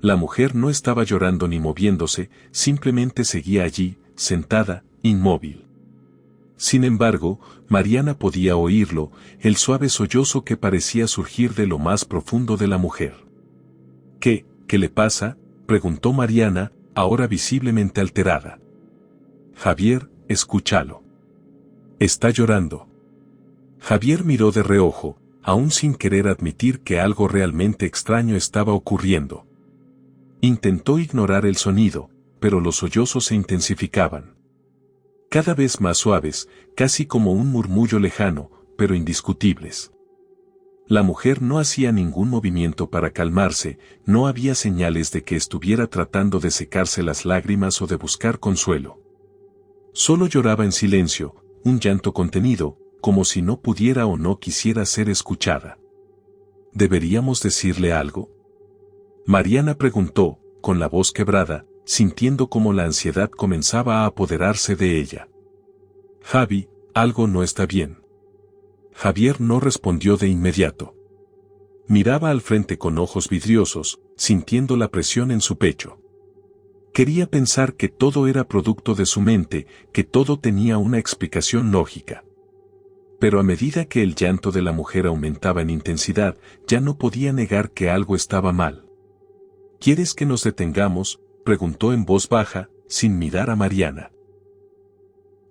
La mujer no estaba llorando ni moviéndose, simplemente seguía allí, sentada, inmóvil. Sin embargo, Mariana podía oírlo, el suave sollozo que parecía surgir de lo más profundo de la mujer. ¿Qué le pasa?, preguntó Mariana, ahora visiblemente alterada. Javier, escúchalo. Está llorando. Javier miró de reojo, aún sin querer admitir que algo realmente extraño estaba ocurriendo. Intentó ignorar el sonido, pero los sollozos se intensificaban. Cada vez más suaves, casi como un murmullo lejano, pero indiscutibles. La mujer no hacía ningún movimiento para calmarse, no había señales de que estuviera tratando de secarse las lágrimas o de buscar consuelo. Solo lloraba en silencio, un llanto contenido, como si no pudiera o no quisiera ser escuchada. ¿Deberíamos decirle algo?, Mariana preguntó, con la voz quebrada, sintiendo cómo la ansiedad comenzaba a apoderarse de ella. Javi, algo no está bien. Javier no respondió de inmediato. Miraba al frente con ojos vidriosos, sintiendo la presión en su pecho. Quería pensar que todo era producto de su mente, que todo tenía una explicación lógica. Pero a medida que el llanto de la mujer aumentaba en intensidad, ya no podía negar que algo estaba mal. ¿Quieres que nos detengamos?, preguntó en voz baja, sin mirar a Mariana.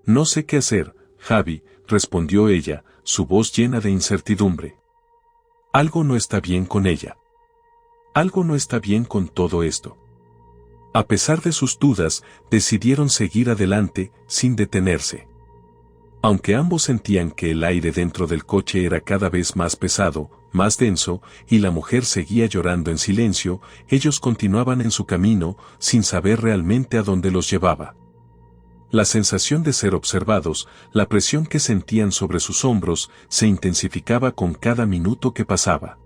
No sé qué hacer, Javi, respondió ella, su voz llena de incertidumbre. Algo no está bien con ella. Algo no está bien con todo esto. A pesar de sus dudas, decidieron seguir adelante, sin detenerse. Aunque ambos sentían que el aire dentro del coche era cada vez más pesado, más denso, y la mujer seguía llorando en silencio, ellos continuaban en su camino, sin saber realmente a dónde los llevaba. La sensación de ser observados, la presión que sentían sobre sus hombros, se intensificaba con cada minuto que pasaba.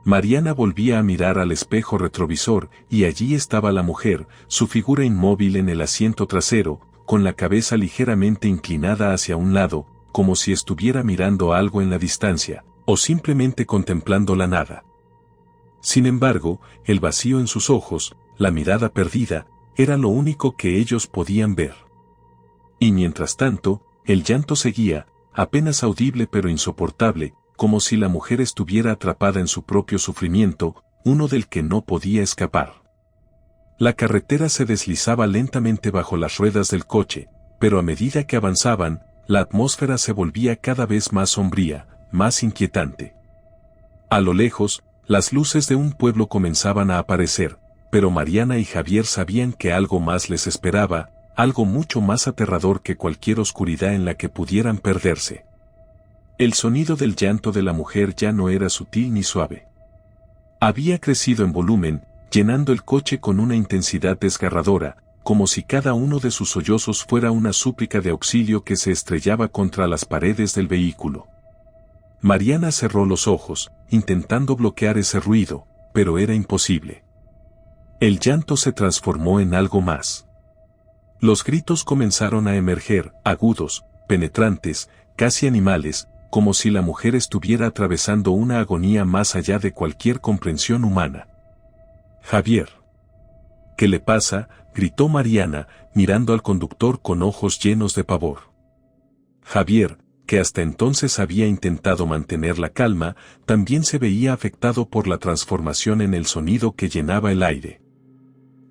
Mariana volvía a mirar al espejo retrovisor, y allí estaba la mujer, su figura inmóvil en el asiento trasero, con la cabeza ligeramente inclinada hacia un lado, como si estuviera mirando algo en la distancia, o simplemente contemplando la nada. Sin embargo, el vacío en sus ojos, la mirada perdida, era lo único que ellos podían ver. Y mientras tanto, el llanto seguía, apenas audible pero insoportable, como si la mujer estuviera atrapada en su propio sufrimiento, uno del que no podía escapar. La carretera se deslizaba lentamente bajo las ruedas del coche, pero a medida que avanzaban, la atmósfera se volvía cada vez más sombría, más inquietante. A lo lejos, las luces de un pueblo comenzaban a aparecer, pero Mariana y Javier sabían que algo más les esperaba, algo mucho más aterrador que cualquier oscuridad en la que pudieran perderse. El sonido del llanto de la mujer ya no era sutil ni suave. Había crecido en volumen, llenando el coche con una intensidad desgarradora, como si cada uno de sus sollozos fuera una súplica de auxilio que se estrellaba contra las paredes del vehículo. Mariana cerró los ojos, intentando bloquear ese ruido, pero era imposible. El llanto se transformó en algo más. Los gritos comenzaron a emerger, agudos, penetrantes, casi animales, como si la mujer estuviera atravesando una agonía más allá de cualquier comprensión humana. Javier. ¿Qué le pasa?, gritó Mariana, mirando al conductor con ojos llenos de pavor. Javier, que hasta entonces había intentado mantener la calma, también se veía afectado por la transformación en el sonido que llenaba el aire.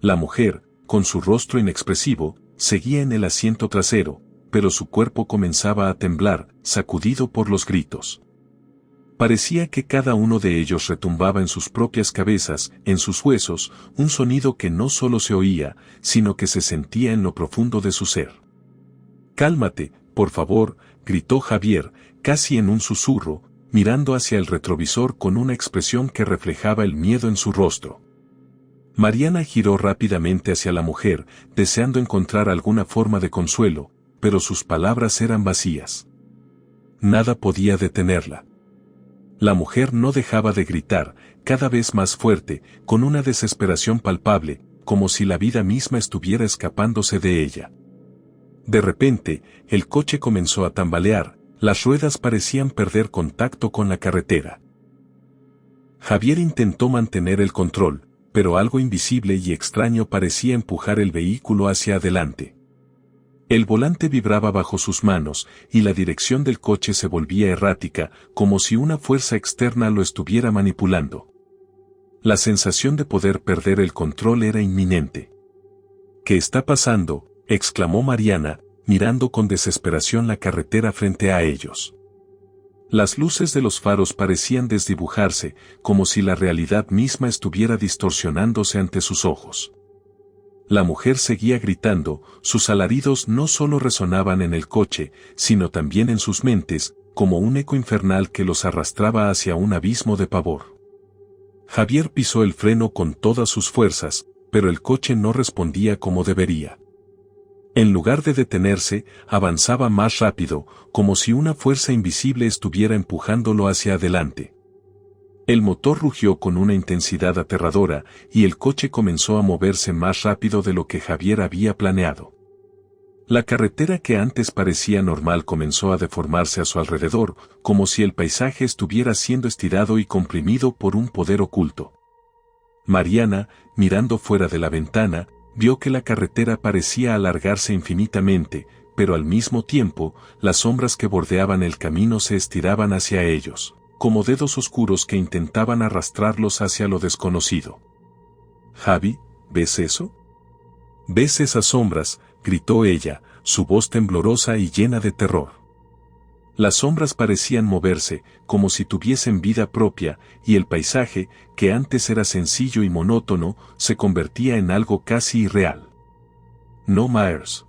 La mujer, con su rostro inexpresivo, seguía en el asiento trasero, pero su cuerpo comenzaba a temblar, sacudido por los gritos. Parecía que cada uno de ellos retumbaba en sus propias cabezas, en sus huesos, un sonido que no solo se oía, sino que se sentía en lo profundo de su ser. «Cálmate, por favor», gritó Javier, casi en un susurro, mirando hacia el retrovisor con una expresión que reflejaba el miedo en su rostro. Mariana giró rápidamente hacia la mujer, deseando encontrar alguna forma de consuelo, pero sus palabras eran vacías. Nada podía detenerla. La mujer no dejaba de gritar, cada vez más fuerte, con una desesperación palpable, como si la vida misma estuviera escapándose de ella. De repente, el coche comenzó a tambalear, las ruedas parecían perder contacto con la carretera. Javier intentó mantener el control, pero algo invisible y extraño parecía empujar el vehículo hacia adelante. El volante vibraba bajo sus manos, y la dirección del coche se volvía errática, como si una fuerza externa lo estuviera manipulando. La sensación de poder perder el control era inminente. «¿Qué está pasando?», exclamó Mariana, mirando con desesperación la carretera frente a ellos. Las luces de los faros parecían desdibujarse, como si la realidad misma estuviera distorsionándose ante sus ojos. La mujer seguía gritando, sus alaridos no solo resonaban en el coche, sino también en sus mentes, como un eco infernal que los arrastraba hacia un abismo de pavor. Javier pisó el freno con todas sus fuerzas, pero el coche no respondía como debería. En lugar de detenerse, avanzaba más rápido, como si una fuerza invisible estuviera empujándolo hacia adelante. El motor rugió con una intensidad aterradora, y el coche comenzó a moverse más rápido de lo que Javier había planeado. La carretera que antes parecía normal comenzó a deformarse a su alrededor, como si el paisaje estuviera siendo estirado y comprimido por un poder oculto. Mariana, mirando fuera de la ventana, vio que la carretera parecía alargarse infinitamente, pero al mismo tiempo, las sombras que bordeaban el camino se estiraban hacia ellos, como dedos oscuros que intentaban arrastrarlos hacia lo desconocido. «Javi, ¿ves eso? ¿Ves esas sombras?», gritó ella, su voz temblorosa y llena de terror. Las sombras parecían moverse, como si tuviesen vida propia, y el paisaje, que antes era sencillo y monótono, se convertía en algo casi irreal. «No, Myers.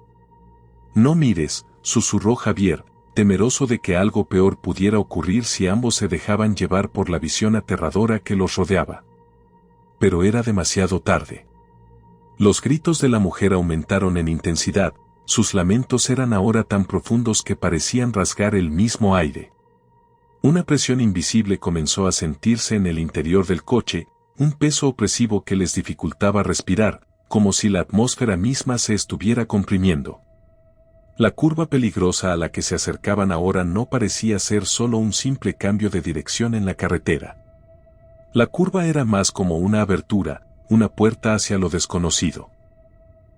No mires», susurró Javier, temeroso de que algo peor pudiera ocurrir si ambos se dejaban llevar por la visión aterradora que los rodeaba. Pero era demasiado tarde. Los gritos de la mujer aumentaron en intensidad, sus lamentos eran ahora tan profundos que parecían rasgar el mismo aire. Una presión invisible comenzó a sentirse en el interior del coche, un peso opresivo que les dificultaba respirar, como si la atmósfera misma se estuviera comprimiendo. La curva peligrosa a la que se acercaban ahora no parecía ser solo un simple cambio de dirección en la carretera. La curva era más como una abertura, una puerta hacia lo desconocido.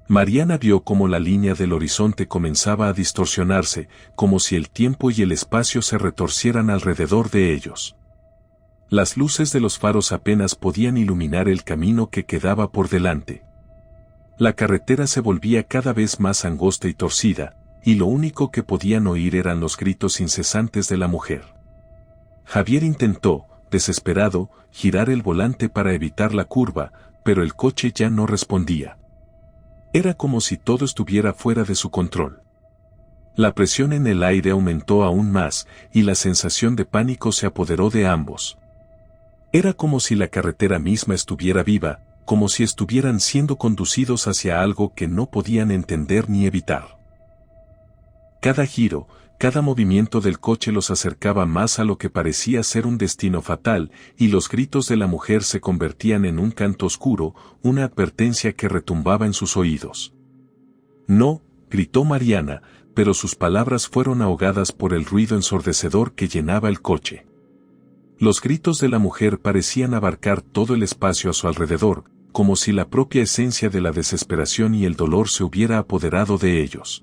Mariana vio cómo la línea del horizonte comenzaba a distorsionarse, como si el tiempo y el espacio se retorcieran alrededor de ellos. Las luces de los faros apenas podían iluminar el camino que quedaba por delante. La carretera se volvía cada vez más angosta y torcida, y lo único que podían oír eran los gritos incesantes de la mujer. Javier intentó, desesperado, girar el volante para evitar la curva, pero el coche ya no respondía. Era como si todo estuviera fuera de su control. La presión en el aire aumentó aún más, y la sensación de pánico se apoderó de ambos. Era como si la carretera misma estuviera viva, como si estuvieran siendo conducidos hacia algo que no podían entender ni evitar. Cada giro, cada movimiento del coche los acercaba más a lo que parecía ser un destino fatal, y los gritos de la mujer se convertían en un canto oscuro, una advertencia que retumbaba en sus oídos. «No», gritó Mariana, pero sus palabras fueron ahogadas por el ruido ensordecedor que llenaba el coche. Los gritos de la mujer parecían abarcar todo el espacio a su alrededor, como si la propia esencia de la desesperación y el dolor se hubiera apoderado de ellos.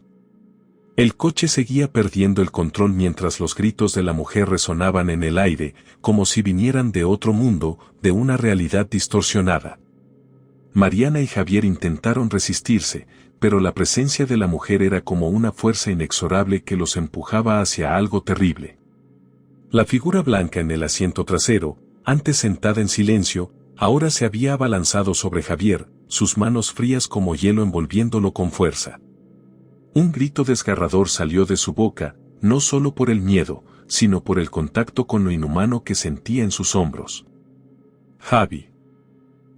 El coche seguía perdiendo el control mientras los gritos de la mujer resonaban en el aire, como si vinieran de otro mundo, de una realidad distorsionada. Mariana y Javier intentaron resistirse, pero la presencia de la mujer era como una fuerza inexorable que los empujaba hacia algo terrible. La figura blanca en el asiento trasero, antes sentada en silencio, ahora se había abalanzado sobre Javier, sus manos frías como hielo envolviéndolo con fuerza. Un grito desgarrador salió de su boca, no solo por el miedo, sino por el contacto con lo inhumano que sentía en sus hombros. «Javi».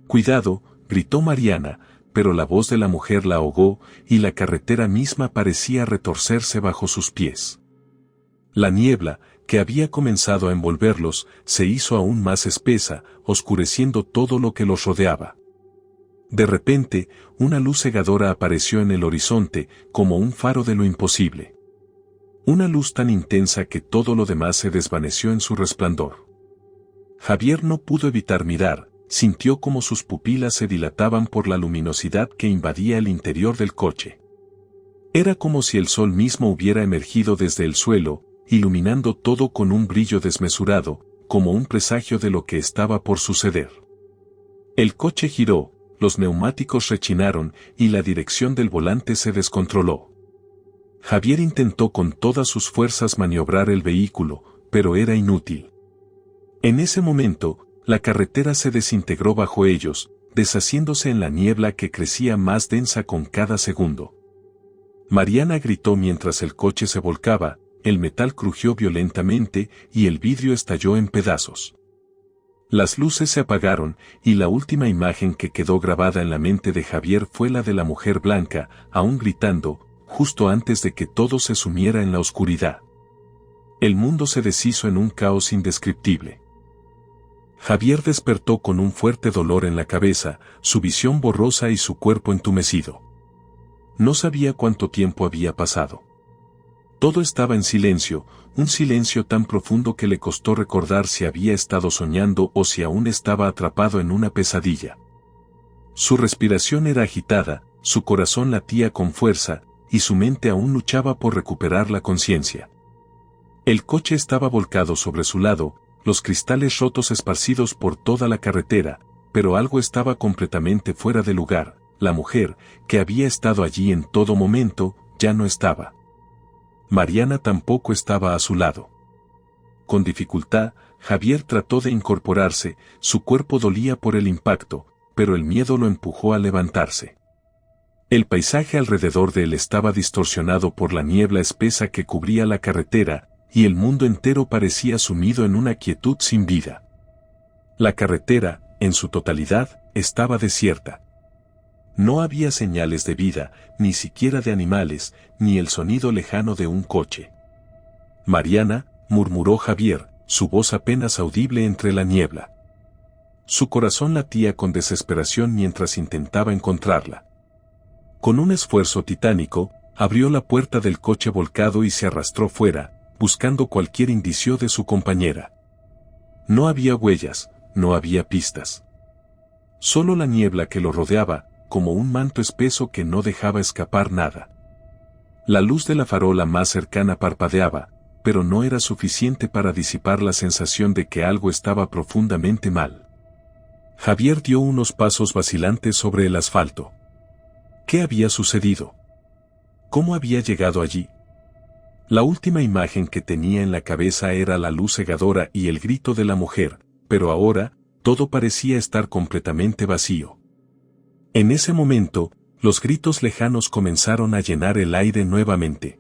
«Cuidado», gritó Mariana, pero la voz de la mujer la ahogó, y la carretera misma parecía retorcerse bajo sus pies. La niebla, que había comenzado a envolverlos, se hizo aún más espesa, oscureciendo todo lo que los rodeaba. De repente, una luz cegadora apareció en el horizonte, como un faro de lo imposible. Una luz tan intensa que todo lo demás se desvaneció en su resplandor. Javier no pudo evitar mirar, sintió como sus pupilas se dilataban por la luminosidad que invadía el interior del coche. Era como si el sol mismo hubiera emergido desde el suelo, iluminando todo con un brillo desmesurado, como un presagio de lo que estaba por suceder. El coche giró, los neumáticos rechinaron y la dirección del volante se descontroló. Javier intentó con todas sus fuerzas maniobrar el vehículo, pero era inútil. En ese momento, la carretera se desintegró bajo ellos, deshaciéndose en la niebla que crecía más densa con cada segundo. Mariana gritó mientras el coche se volcaba, el metal crujió violentamente y el vidrio estalló en pedazos. Las luces se apagaron y la última imagen que quedó grabada en la mente de Javier fue la de la mujer blanca, aún gritando, justo antes de que todo se sumiera en la oscuridad. El mundo se deshizo en un caos indescriptible. Javier despertó con un fuerte dolor en la cabeza, su visión borrosa y su cuerpo entumecido. No sabía cuánto tiempo había pasado. Todo estaba en silencio, un silencio tan profundo que le costó recordar si había estado soñando o si aún estaba atrapado en una pesadilla. Su respiración era agitada, su corazón latía con fuerza, y su mente aún luchaba por recuperar la conciencia. El coche estaba volcado sobre su lado, los cristales rotos esparcidos por toda la carretera, pero algo estaba completamente fuera de lugar. La mujer, que había estado allí en todo momento, ya no estaba. Mariana tampoco estaba a su lado. Con dificultad, Javier trató de incorporarse, su cuerpo dolía por el impacto, pero el miedo lo empujó a levantarse. El paisaje alrededor de él estaba distorsionado por la niebla espesa que cubría la carretera, y el mundo entero parecía sumido en una quietud sin vida. La carretera, en su totalidad, estaba desierta. No había señales de vida, ni siquiera de animales, ni el sonido lejano de un coche. «Mariana», murmuró Javier, su voz apenas audible entre la niebla. Su corazón latía con desesperación mientras intentaba encontrarla. Con un esfuerzo titánico, abrió la puerta del coche volcado y se arrastró fuera, buscando cualquier indicio de su compañera. No había huellas, no había pistas. Solo la niebla que lo rodeaba, como un manto espeso que no dejaba escapar nada. La luz de la farola más cercana parpadeaba, pero no era suficiente para disipar la sensación de que algo estaba profundamente mal. Javier dio unos pasos vacilantes sobre el asfalto. ¿Qué había sucedido? ¿Cómo había llegado allí? La última imagen que tenía en la cabeza era la luz cegadora y el grito de la mujer, pero ahora, todo parecía estar completamente vacío. En ese momento, los gritos lejanos comenzaron a llenar el aire nuevamente.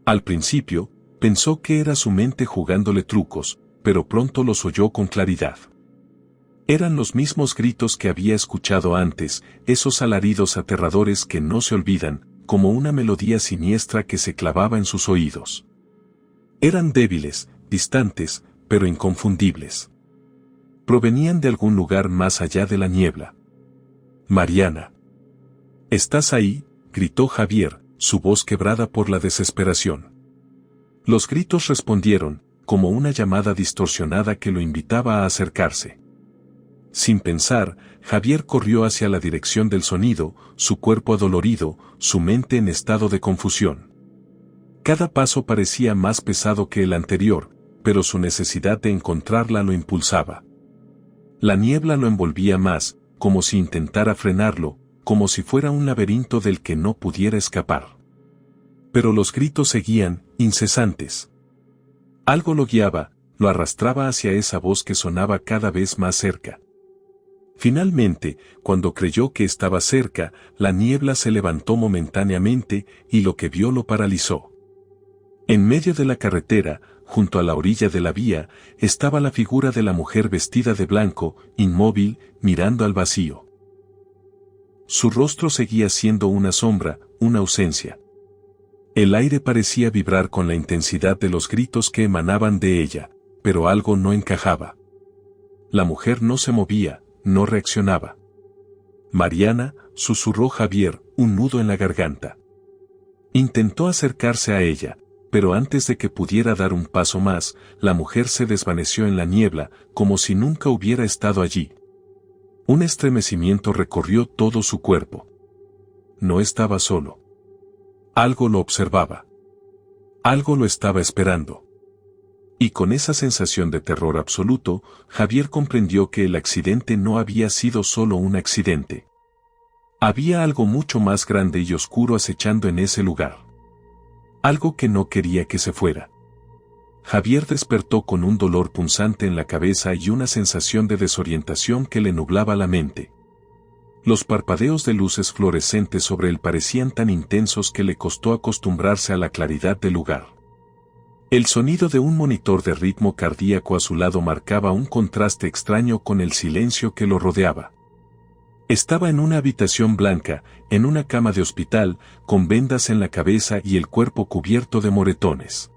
Al principio, pensó que era su mente jugándole trucos, pero pronto los oyó con claridad. Eran los mismos gritos que había escuchado antes, esos alaridos aterradores que no se olvidan, como una melodía siniestra que se clavaba en sus oídos. Eran débiles, distantes, pero inconfundibles. Provenían de algún lugar más allá de la niebla. «Mariana. ¿Estás ahí?», gritó Javier, su voz quebrada por la desesperación. Los gritos respondieron, como una llamada distorsionada que lo invitaba a acercarse. Sin pensar, Javier corrió hacia la dirección del sonido, su cuerpo adolorido, su mente en estado de confusión. Cada paso parecía más pesado que el anterior, pero su necesidad de encontrarla lo impulsaba. La niebla lo envolvía más, como si intentara frenarlo, como si fuera un laberinto del que no pudiera escapar. Pero los gritos seguían, incesantes. Algo lo guiaba, lo arrastraba hacia esa voz que sonaba cada vez más cerca. Finalmente, cuando creyó que estaba cerca, la niebla se levantó momentáneamente y lo que vio lo paralizó. En medio de la carretera, junto a la orilla de la vía, estaba la figura de la mujer vestida de blanco, inmóvil, mirando al vacío. Su rostro seguía siendo una sombra, una ausencia. El aire parecía vibrar con la intensidad de los gritos que emanaban de ella, pero algo no encajaba. La mujer no se movía, no reaccionaba. Mariana, susurró Javier, un nudo en la garganta. Intentó acercarse a ella, pero antes de que pudiera dar un paso más, la mujer se desvaneció en la niebla, como si nunca hubiera estado allí. Un estremecimiento recorrió todo su cuerpo. No estaba solo. Algo lo observaba. Algo lo estaba esperando. Y con esa sensación de terror absoluto, Javier comprendió que el accidente no había sido solo un accidente. Había algo mucho más grande y oscuro acechando en ese lugar. Algo que no quería que se fuera. Javier despertó con un dolor punzante en la cabeza y una sensación de desorientación que le nublaba la mente. Los parpadeos de luces fluorescentes sobre él parecían tan intensos que le costó acostumbrarse a la claridad del lugar. El sonido de un monitor de ritmo cardíaco a su lado marcaba un contraste extraño con el silencio que lo rodeaba. Estaba en una habitación blanca, en una cama de hospital, con vendas en la cabeza y el cuerpo cubierto de moretones.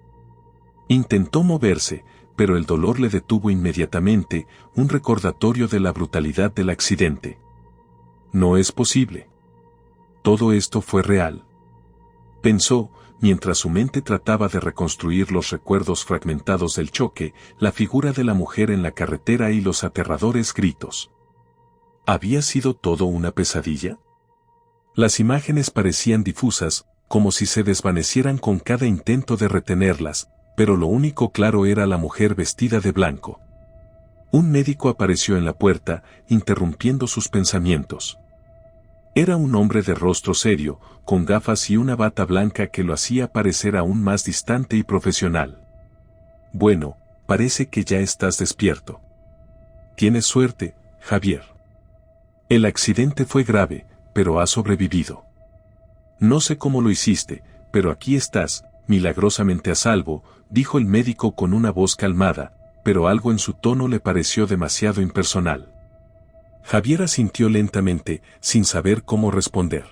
Intentó moverse, pero el dolor le detuvo inmediatamente, un recordatorio de la brutalidad del accidente. No es posible. Todo esto fue real. Pensó, mientras su mente trataba de reconstruir los recuerdos fragmentados del choque, la figura de la mujer en la carretera y los aterradores gritos. ¿Había sido todo una pesadilla? Las imágenes parecían difusas, como si se desvanecieran con cada intento de retenerlas, pero lo único claro era la mujer vestida de blanco. Un médico apareció en la puerta, interrumpiendo sus pensamientos. Era un hombre de rostro serio, con gafas y una bata blanca que lo hacía parecer aún más distante y profesional. Bueno, parece que ya estás despierto. Tienes suerte, Javier. El accidente fue grave, pero has sobrevivido. No sé cómo lo hiciste, pero aquí estás, milagrosamente a salvo, dijo el médico con una voz calmada, pero algo en su tono le pareció demasiado impersonal. Javier asintió lentamente, sin saber cómo responder.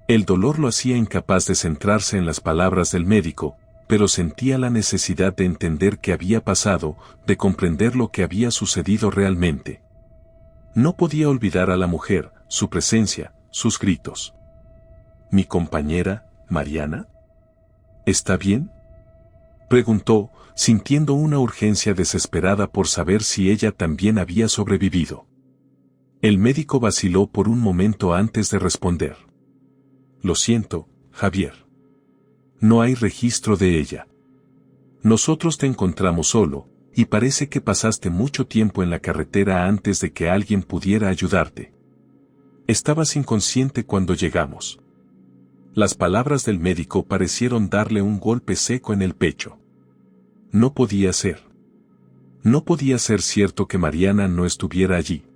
El dolor lo hacía incapaz de centrarse en las palabras del médico, pero sentía la necesidad de entender qué había pasado, de comprender lo que había sucedido realmente. No podía olvidar a la mujer, su presencia, sus gritos. ¿Mi compañera, Mariana? ¿Está bien?, preguntó, sintiendo una urgencia desesperada por saber si ella también había sobrevivido. El médico vaciló por un momento antes de responder. Lo siento, Javier. No hay registro de ella. Nosotros te encontramos solo, y parece que pasaste mucho tiempo en la carretera antes de que alguien pudiera ayudarte. Estabas inconsciente cuando llegamos. Las palabras del médico parecieron darle un golpe seco en el pecho. No podía ser. No podía ser cierto que Mariana no estuviera allí.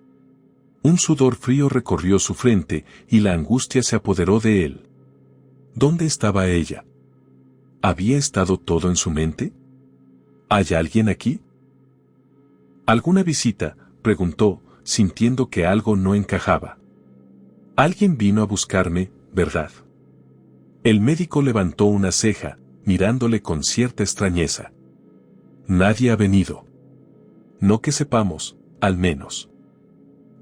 Un sudor frío recorrió su frente y la angustia se apoderó de él. ¿Dónde estaba ella? ¿Había estado todo en su mente? ¿Hay alguien aquí? ¿Alguna visita?, preguntó, sintiendo que algo no encajaba. Alguien vino a buscarme, ¿verdad? El médico levantó una ceja, mirándole con cierta extrañeza. Nadie ha venido. No que sepamos, al menos.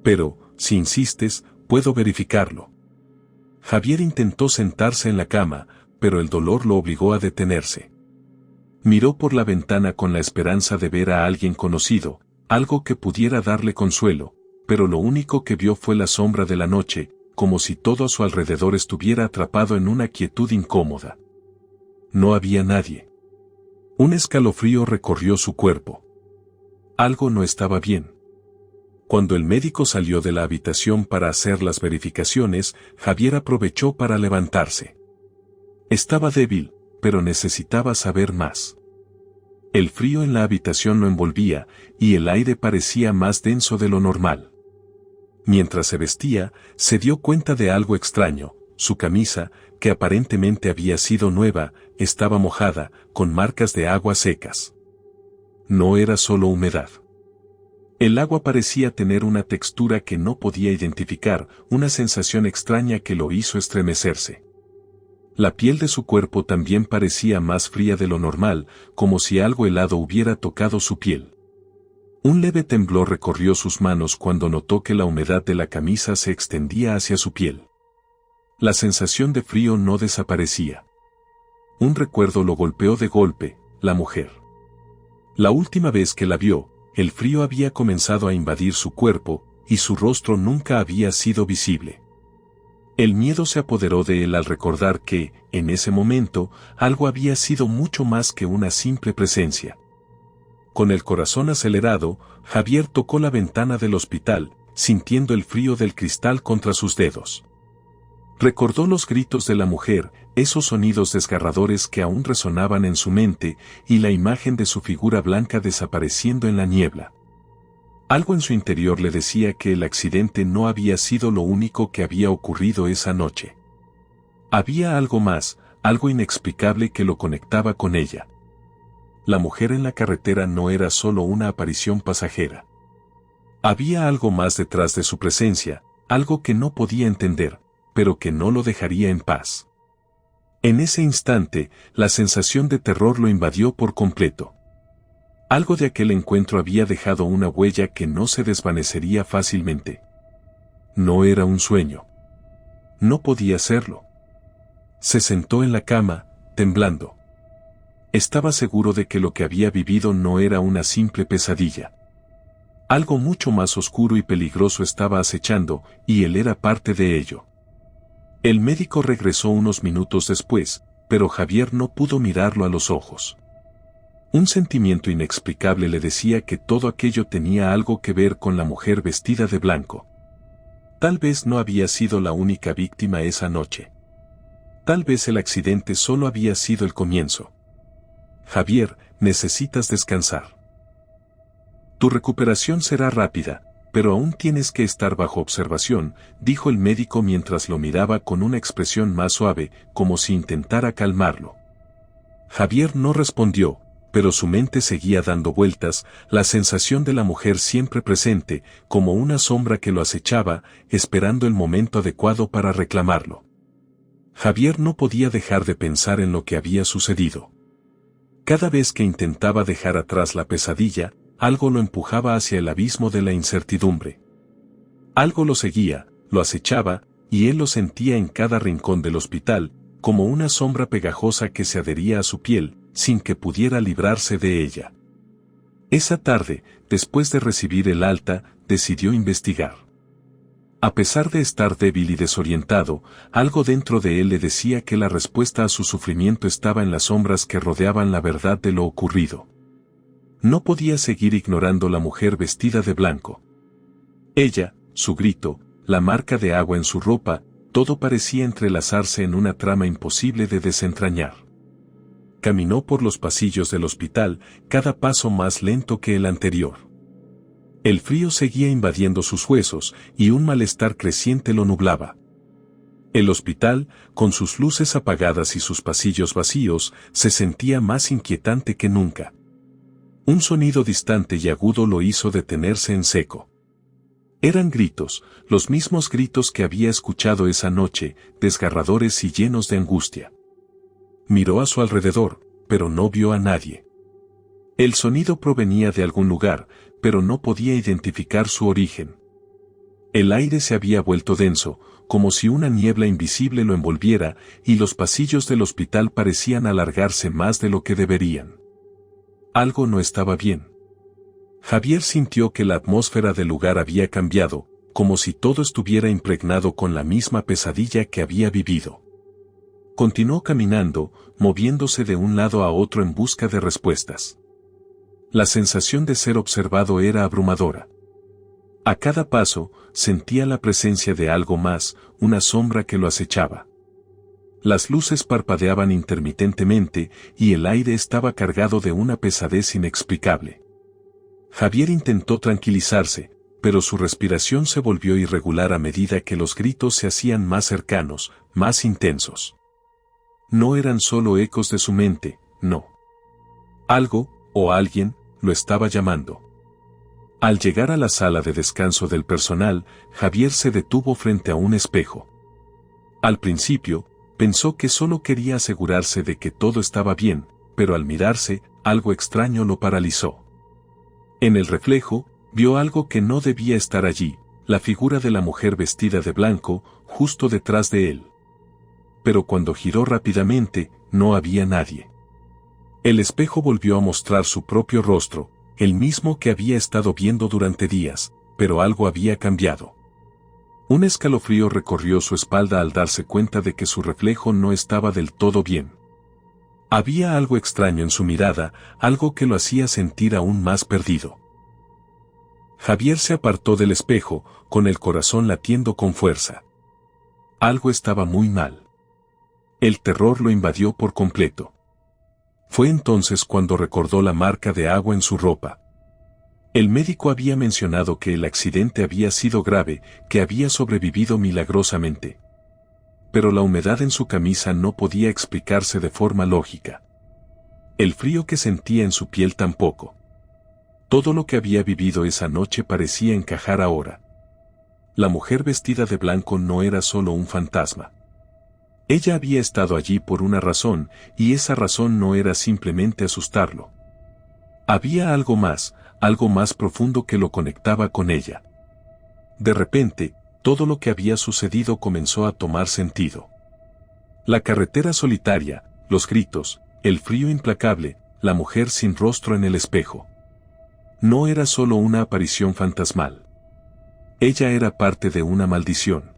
Pero, si insistes, puedo verificarlo. Javier intentó sentarse en la cama, pero el dolor lo obligó a detenerse. Miró por la ventana con la esperanza de ver a alguien conocido, algo que pudiera darle consuelo, pero lo único que vio fue la sombra de la noche, como si todo a su alrededor estuviera atrapado en una quietud incómoda. No había nadie. Un escalofrío recorrió su cuerpo. Algo no estaba bien. Cuando el médico salió de la habitación para hacer las verificaciones, Javier aprovechó para levantarse. Estaba débil, pero necesitaba saber más. El frío en la habitación lo envolvía, y el aire parecía más denso de lo normal. Mientras se vestía, se dio cuenta de algo extraño: su camisa, que aparentemente había sido nueva, estaba mojada, con marcas de agua secas. No era solo humedad. El agua parecía tener una textura que no podía identificar, una sensación extraña que lo hizo estremecerse. La piel de su cuerpo también parecía más fría de lo normal, como si algo helado hubiera tocado su piel. Un leve temblor recorrió sus manos cuando notó que la humedad de la camisa se extendía hacia su piel. La sensación de frío no desaparecía. Un recuerdo lo golpeó de golpe: la mujer. La última vez que la vio, el frío había comenzado a invadir su cuerpo, y su rostro nunca había sido visible. El miedo se apoderó de él al recordar que, en ese momento, algo había sido mucho más que una simple presencia. Con el corazón acelerado, Javier tocó la ventana del hospital, sintiendo el frío del cristal contra sus dedos. Recordó los gritos de la mujer, esos sonidos desgarradores que aún resonaban en su mente, y la imagen de su figura blanca desapareciendo en la niebla. Algo en su interior le decía que el accidente no había sido lo único que había ocurrido esa noche. Había algo más, algo inexplicable que lo conectaba con ella. La mujer en la carretera no era solo una aparición pasajera. Había algo más detrás de su presencia, algo que no podía entender, pero que no lo dejaría en paz. En ese instante, la sensación de terror lo invadió por completo. Algo de aquel encuentro había dejado una huella que no se desvanecería fácilmente. No era un sueño. No podía serlo. Se sentó en la cama, temblando. Estaba seguro de que lo que había vivido no era una simple pesadilla. Algo mucho más oscuro y peligroso estaba acechando, y él era parte de ello. El médico regresó unos minutos después, pero Javier no pudo mirarlo a los ojos. Un sentimiento inexplicable le decía que todo aquello tenía algo que ver con la mujer vestida de blanco. Tal vez no había sido la única víctima esa noche. Tal vez el accidente solo había sido el comienzo. Javier, necesitas descansar. Tu recuperación será rápida, pero aún tienes que estar bajo observación, dijo el médico mientras lo miraba con una expresión más suave, como si intentara calmarlo. Javier no respondió, pero su mente seguía dando vueltas, la sensación de la mujer siempre presente, como una sombra que lo acechaba, esperando el momento adecuado para reclamarlo. Javier no podía dejar de pensar en lo que había sucedido. Cada vez que intentaba dejar atrás la pesadilla, algo lo empujaba hacia el abismo de la incertidumbre. Algo lo seguía, lo acechaba, y él lo sentía en cada rincón del hospital, como una sombra pegajosa que se adhería a su piel, sin que pudiera librarse de ella. Esa tarde, después de recibir el alta, decidió investigar. A pesar de estar débil y desorientado, algo dentro de él le decía que la respuesta a su sufrimiento estaba en las sombras que rodeaban la verdad de lo ocurrido. No podía seguir ignorando la mujer vestida de blanco. Ella, su grito, la marca de agua en su ropa, todo parecía entrelazarse en una trama imposible de desentrañar. Caminó por los pasillos del hospital, cada paso más lento que el anterior. El frío seguía invadiendo sus huesos, y un malestar creciente lo nublaba. El hospital, con sus luces apagadas y sus pasillos vacíos, se sentía más inquietante que nunca. Un sonido distante y agudo lo hizo detenerse en seco. Eran gritos, los mismos gritos que había escuchado esa noche, desgarradores y llenos de angustia. Miró a su alrededor, pero no vio a nadie. El sonido provenía de algún lugar, pero no podía identificar su origen. El aire se había vuelto denso, como si una niebla invisible lo envolviera, y los pasillos del hospital parecían alargarse más de lo que deberían. Algo no estaba bien. Javier sintió que la atmósfera del lugar había cambiado, como si todo estuviera impregnado con la misma pesadilla que había vivido. Continuó caminando, moviéndose de un lado a otro en busca de respuestas. La sensación de ser observado era abrumadora. A cada paso, sentía la presencia de algo más, una sombra que lo acechaba. Las luces parpadeaban intermitentemente y el aire estaba cargado de una pesadez inexplicable. Javier intentó tranquilizarse, pero su respiración se volvió irregular a medida que los gritos se hacían más cercanos, más intensos. No eran solo ecos de su mente, no. Algo, o alguien, lo estaba llamando. Al llegar a la sala de descanso del personal, Javier se detuvo frente a un espejo. Al principio, pensó que solo quería asegurarse de que todo estaba bien, pero al mirarse, algo extraño lo paralizó. En el reflejo, vio algo que no debía estar allí, la figura de la mujer vestida de blanco, justo detrás de él. Pero cuando giró rápidamente, no había nadie. El espejo volvió a mostrar su propio rostro, el mismo que había estado viendo durante días, pero algo había cambiado. Un escalofrío recorrió su espalda al darse cuenta de que su reflejo no estaba del todo bien. Había algo extraño en su mirada, algo que lo hacía sentir aún más perdido. Javier se apartó del espejo, con el corazón latiendo con fuerza. Algo estaba muy mal. El terror lo invadió por completo. Fue entonces cuando recordó la marca de agua en su ropa. El médico había mencionado que el accidente había sido grave, que había sobrevivido milagrosamente. Pero la humedad en su camisa no podía explicarse de forma lógica. El frío que sentía en su piel tampoco. Todo lo que había vivido esa noche parecía encajar ahora. La mujer vestida de blanco no era solo un fantasma. Ella había estado allí por una razón, y esa razón no era simplemente asustarlo. Había algo más profundo que lo conectaba con ella. De repente, todo lo que había sucedido comenzó a tomar sentido. La carretera solitaria, los gritos, el frío implacable, la mujer sin rostro en el espejo. No era solo una aparición fantasmal. Ella era parte de una maldición.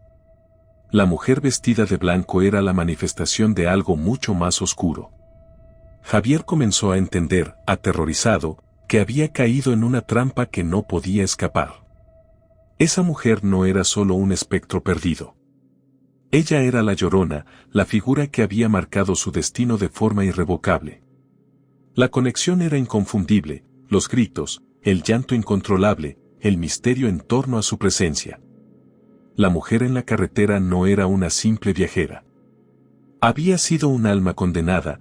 La mujer vestida de blanco era la manifestación de algo mucho más oscuro. Javier comenzó a entender, aterrorizado, que había caído en una trampa que no podía escapar. Esa mujer no era solo un espectro perdido. Ella era la Llorona, la figura que había marcado su destino de forma irrevocable. La conexión era inconfundible, los gritos, el llanto incontrolable, el misterio en torno a su presencia. La mujer en la carretera no era una simple viajera. Había sido un alma condenada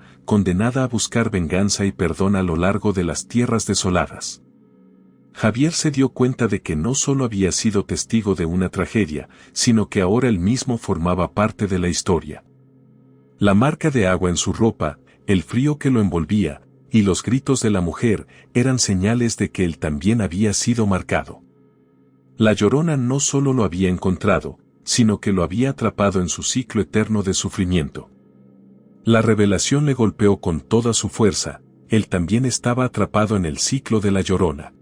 a buscar venganza y perdón a lo largo de las tierras desoladas. Javier se dio cuenta de que no solo había sido testigo de una tragedia, sino que ahora él mismo formaba parte de la historia. La marca de agua en su ropa, el frío que lo envolvía, y los gritos de la mujer, eran señales de que él también había sido marcado. La Llorona no solo lo había encontrado, sino que lo había atrapado en su ciclo eterno de sufrimiento. La revelación le golpeó con toda su fuerza, él también estaba atrapado en el ciclo de la Llorona.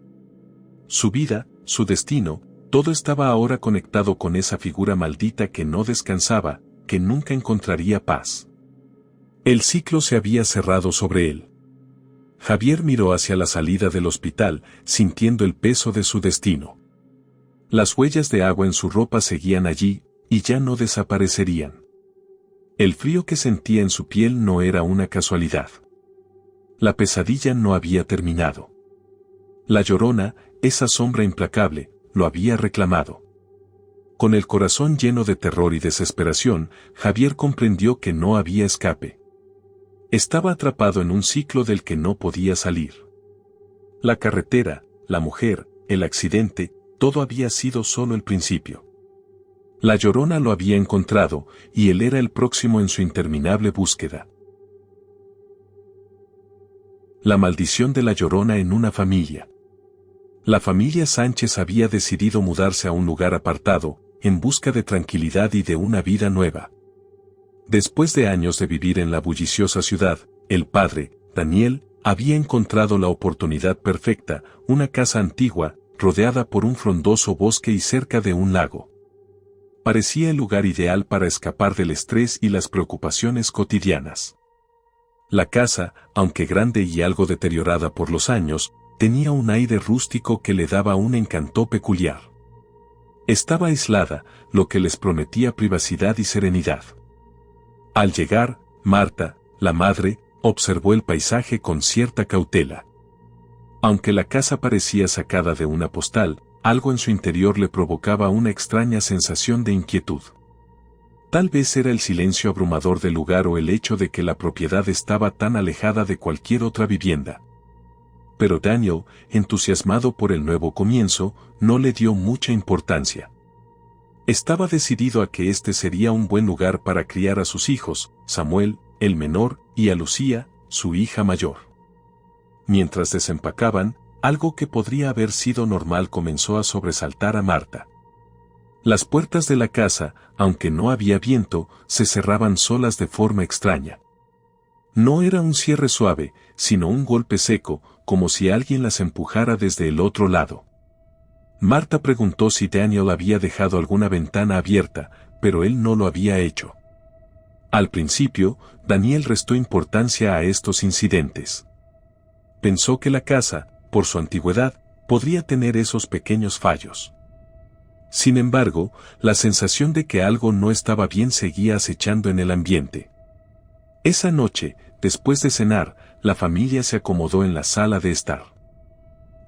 Su vida, su destino, todo estaba ahora conectado con esa figura maldita que no descansaba, que nunca encontraría paz. El ciclo se había cerrado sobre él. Javier miró hacia la salida del hospital, sintiendo el peso de su destino. Las huellas de agua en su ropa seguían allí, y ya no desaparecerían. El frío que sentía en su piel no era una casualidad. La pesadilla no había terminado. La Llorona, esa sombra implacable, lo había reclamado. Con el corazón lleno de terror y desesperación, Javier comprendió que no había escape. Estaba atrapado en un ciclo del que no podía salir. La carretera, la mujer, el accidente, todo había sido solo el principio. La Llorona lo había encontrado, y él era el próximo en su interminable búsqueda. La maldición de la Llorona en una familia. La familia Sánchez había decidido mudarse a un lugar apartado, en busca de tranquilidad y de una vida nueva. Después de años de vivir en la bulliciosa ciudad, el padre, Daniel, había encontrado la oportunidad perfecta, una casa antigua, rodeada por un frondoso bosque y cerca de un lago. Parecía el lugar ideal para escapar del estrés y las preocupaciones cotidianas. La casa, aunque grande y algo deteriorada por los años, tenía un aire rústico que le daba un encanto peculiar. Estaba aislada, lo que les prometía privacidad y serenidad. Al llegar, Marta, la madre, observó el paisaje con cierta cautela. Aunque la casa parecía sacada de una postal, algo en su interior le provocaba una extraña sensación de inquietud. Tal vez era el silencio abrumador del lugar o el hecho de que la propiedad estaba tan alejada de cualquier otra vivienda. Pero Daniel, entusiasmado por el nuevo comienzo, no le dio mucha importancia. Estaba decidido a que este sería un buen lugar para criar a sus hijos, Samuel, el menor, y a Lucía, su hija mayor. Mientras desempacaban, algo que podría haber sido normal comenzó a sobresaltar a Marta. Las puertas de la casa, aunque no había viento, se cerraban solas de forma extraña. No era un cierre suave, sino un golpe seco, como si alguien las empujara desde el otro lado. Marta preguntó si Daniel había dejado alguna ventana abierta, pero él no lo había hecho. Al principio, Daniel restó importancia a estos incidentes. Pensó que la casa, por su antigüedad, podría tener esos pequeños fallos. Sin embargo, la sensación de que algo no estaba bien seguía acechando en el ambiente. Esa noche, después de cenar, la familia se acomodó en la sala de estar.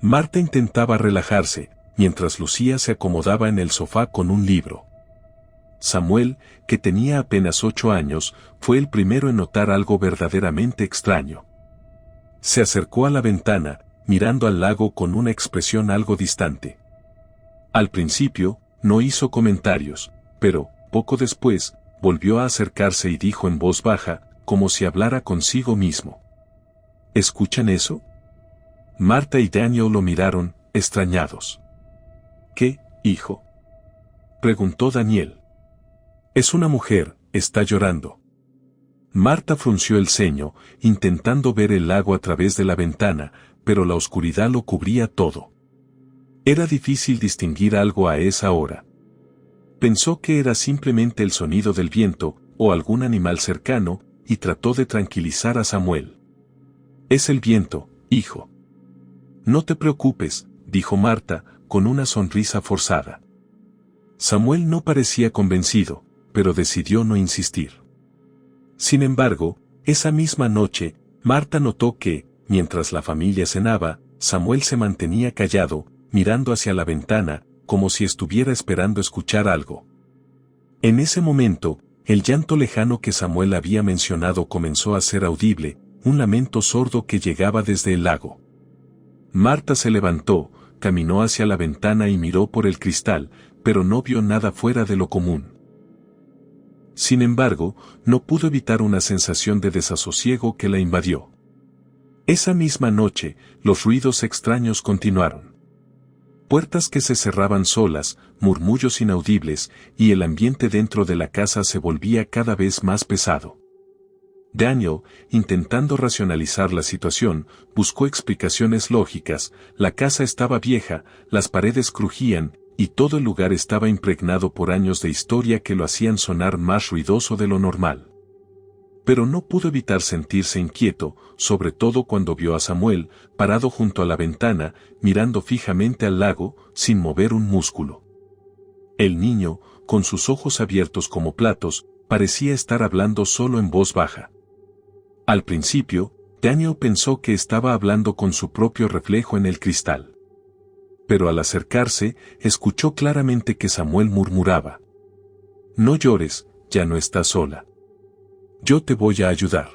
Marta intentaba relajarse, mientras Lucía se acomodaba en el sofá con un libro. Samuel, que tenía apenas 8 años, fue el primero en notar algo verdaderamente extraño. Se acercó a la ventana, mirando al lago con una expresión algo distante. Al principio, no hizo comentarios, pero, poco después, volvió a acercarse y dijo en voz baja, como si hablara consigo mismo. ¿Escuchan eso? Marta y Daniel lo miraron, extrañados. ¿Qué, hijo? Preguntó Daniel. Es una mujer, está llorando. Marta frunció el ceño, intentando ver el lago a través de la ventana, pero la oscuridad lo cubría todo. Era difícil distinguir algo a esa hora. Pensó que era simplemente el sonido del viento, o algún animal cercano, y trató de tranquilizar a Samuel. Es el viento, hijo. No te preocupes, dijo Marta, con una sonrisa forzada. Samuel no parecía convencido, pero decidió no insistir. Sin embargo, esa misma noche, Marta notó que, mientras la familia cenaba, Samuel se mantenía callado, mirando hacia la ventana, como si estuviera esperando escuchar algo. En ese momento, el llanto lejano que Samuel había mencionado comenzó a ser audible, un lamento sordo que llegaba desde el lago. Marta se levantó, caminó hacia la ventana y miró por el cristal, pero no vio nada fuera de lo común. Sin embargo, no pudo evitar una sensación de desasosiego que la invadió. Esa misma noche, los ruidos extraños continuaron. Puertas que se cerraban solas, murmullos inaudibles, y el ambiente dentro de la casa se volvía cada vez más pesado. Daniel, intentando racionalizar la situación, buscó explicaciones lógicas. La casa estaba vieja, las paredes crujían, y todo el lugar estaba impregnado por años de historia que lo hacían sonar más ruidoso de lo normal. Pero no pudo evitar sentirse inquieto, sobre todo cuando vio a Samuel, parado junto a la ventana, mirando fijamente al lago, sin mover un músculo. El niño, con sus ojos abiertos como platos, parecía estar hablando solo en voz baja. Al principio, Daniel pensó que estaba hablando con su propio reflejo en el cristal. Pero al acercarse, escuchó claramente que Samuel murmuraba. No llores, ya no estás sola. Yo te voy a ayudar.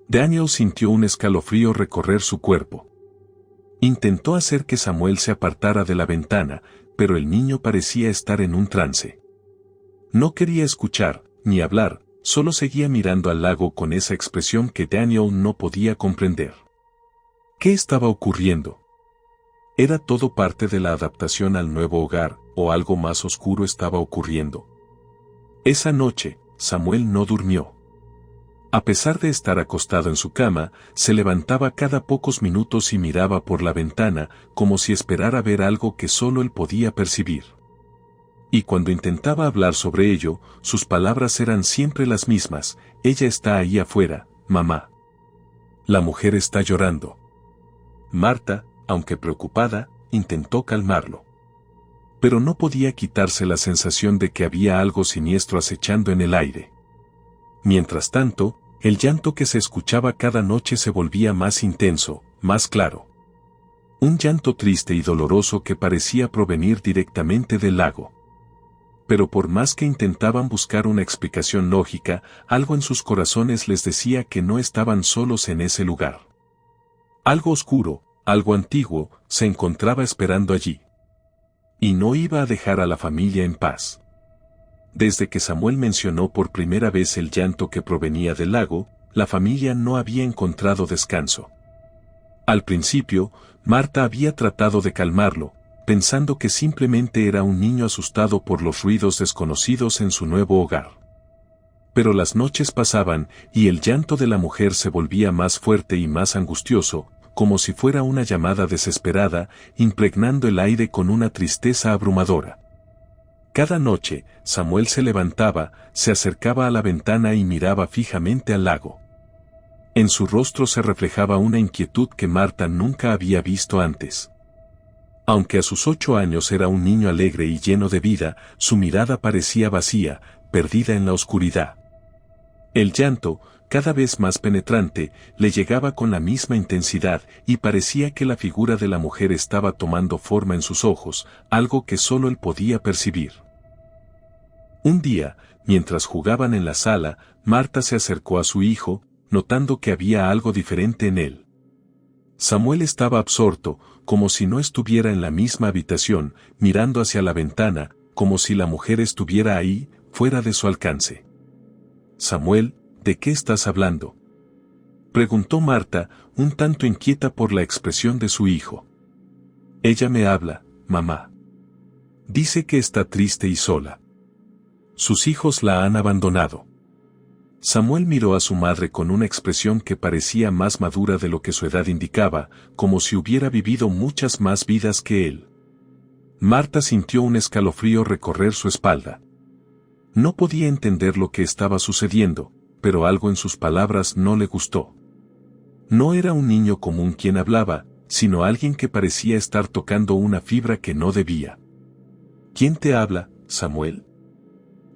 Daniel sintió un escalofrío recorrer su cuerpo. Intentó hacer que Samuel se apartara de la ventana, pero el niño parecía estar en un trance. No quería escuchar, ni hablar, solo seguía mirando al lago con esa expresión que Daniel no podía comprender. ¿Qué estaba ocurriendo? ¿Era todo parte de la adaptación al nuevo hogar, o algo más oscuro estaba ocurriendo? Esa noche, Samuel no durmió. A pesar de estar acostado en su cama, se levantaba cada pocos minutos y miraba por la ventana, como si esperara ver algo que solo él podía percibir. Y cuando intentaba hablar sobre ello, sus palabras eran siempre las mismas: ella está ahí afuera, mamá. La mujer está llorando. Marta, aunque preocupada, intentó calmarlo. Pero no podía quitarse la sensación de que había algo siniestro acechando en el aire. Mientras tanto, el llanto que se escuchaba cada noche se volvía más intenso, más claro. Un llanto triste y doloroso que parecía provenir directamente del lago. Pero por más que intentaban buscar una explicación lógica, algo en sus corazones les decía que no estaban solos en ese lugar. Algo oscuro, algo antiguo, se encontraba esperando allí. Y no iba a dejar a la familia en paz. Desde que Samuel mencionó por primera vez el llanto que provenía del lago, la familia no había encontrado descanso. Al principio, Marta había tratado de calmarlo, pensando que simplemente era un niño asustado por los ruidos desconocidos en su nuevo hogar. Pero las noches pasaban y el llanto de la mujer se volvía más fuerte y más angustioso, como si fuera una llamada desesperada, impregnando el aire con una tristeza abrumadora. Cada noche, Samuel se levantaba, se acercaba a la ventana y miraba fijamente al lago. En su rostro se reflejaba una inquietud que Marta nunca había visto antes. Aunque a sus 8 años era un niño alegre y lleno de vida, su mirada parecía vacía, perdida en la oscuridad. El llanto, cada vez más penetrante, le llegaba con la misma intensidad y parecía que la figura de la mujer estaba tomando forma en sus ojos, algo que solo él podía percibir. Un día, mientras jugaban en la sala, Marta se acercó a su hijo, notando que había algo diferente en él. Samuel estaba absorto, como si no estuviera en la misma habitación, mirando hacia la ventana, como si la mujer estuviera ahí, fuera de su alcance. «Samuel, ¿de qué estás hablando?», preguntó Marta, un tanto inquieta por la expresión de su hijo. «Ella me habla, mamá. Dice que está triste y sola. Sus hijos la han abandonado». Samuel miró a su madre con una expresión que parecía más madura de lo que su edad indicaba, como si hubiera vivido muchas más vidas que él. Marta sintió un escalofrío recorrer su espalda. No podía entender lo que estaba sucediendo, pero algo en sus palabras no le gustó. No era un niño común quien hablaba, sino alguien que parecía estar tocando una fibra que no debía. «¿Quién te habla, Samuel?»,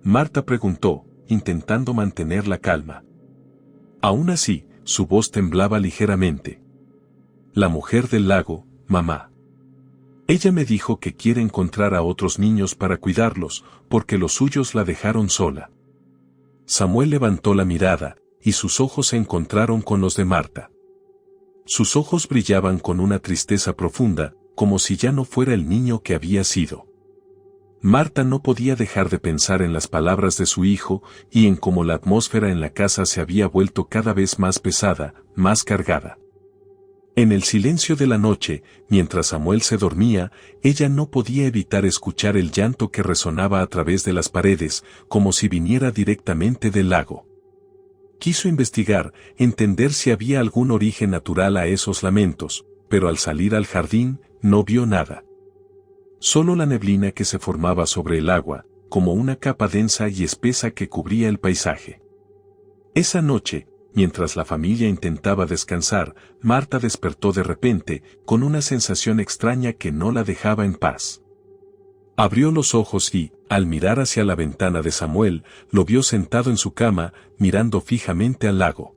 Marta preguntó, intentando mantener la calma. Aún así, su voz temblaba ligeramente. «La mujer del lago, mamá. Ella me dijo que quiere encontrar a otros niños para cuidarlos, porque los suyos la dejaron sola». Samuel levantó la mirada, y sus ojos se encontraron con los de Marta. Sus ojos brillaban con una tristeza profunda, como si ya no fuera el niño que había sido. Marta no podía dejar de pensar en las palabras de su hijo y en cómo la atmósfera en la casa se había vuelto cada vez más pesada, más cargada. En el silencio de la noche, mientras Samuel se dormía, ella no podía evitar escuchar el llanto que resonaba a través de las paredes, como si viniera directamente del lago. Quiso investigar, entender si había algún origen natural a esos lamentos, pero al salir al jardín, no vio nada. Solo la neblina que se formaba sobre el agua, como una capa densa y espesa que cubría el paisaje. Esa noche, mientras la familia intentaba descansar, Marta despertó de repente, con una sensación extraña que no la dejaba en paz. Abrió los ojos y, al mirar hacia la ventana de Samuel, lo vio sentado en su cama, mirando fijamente al lago.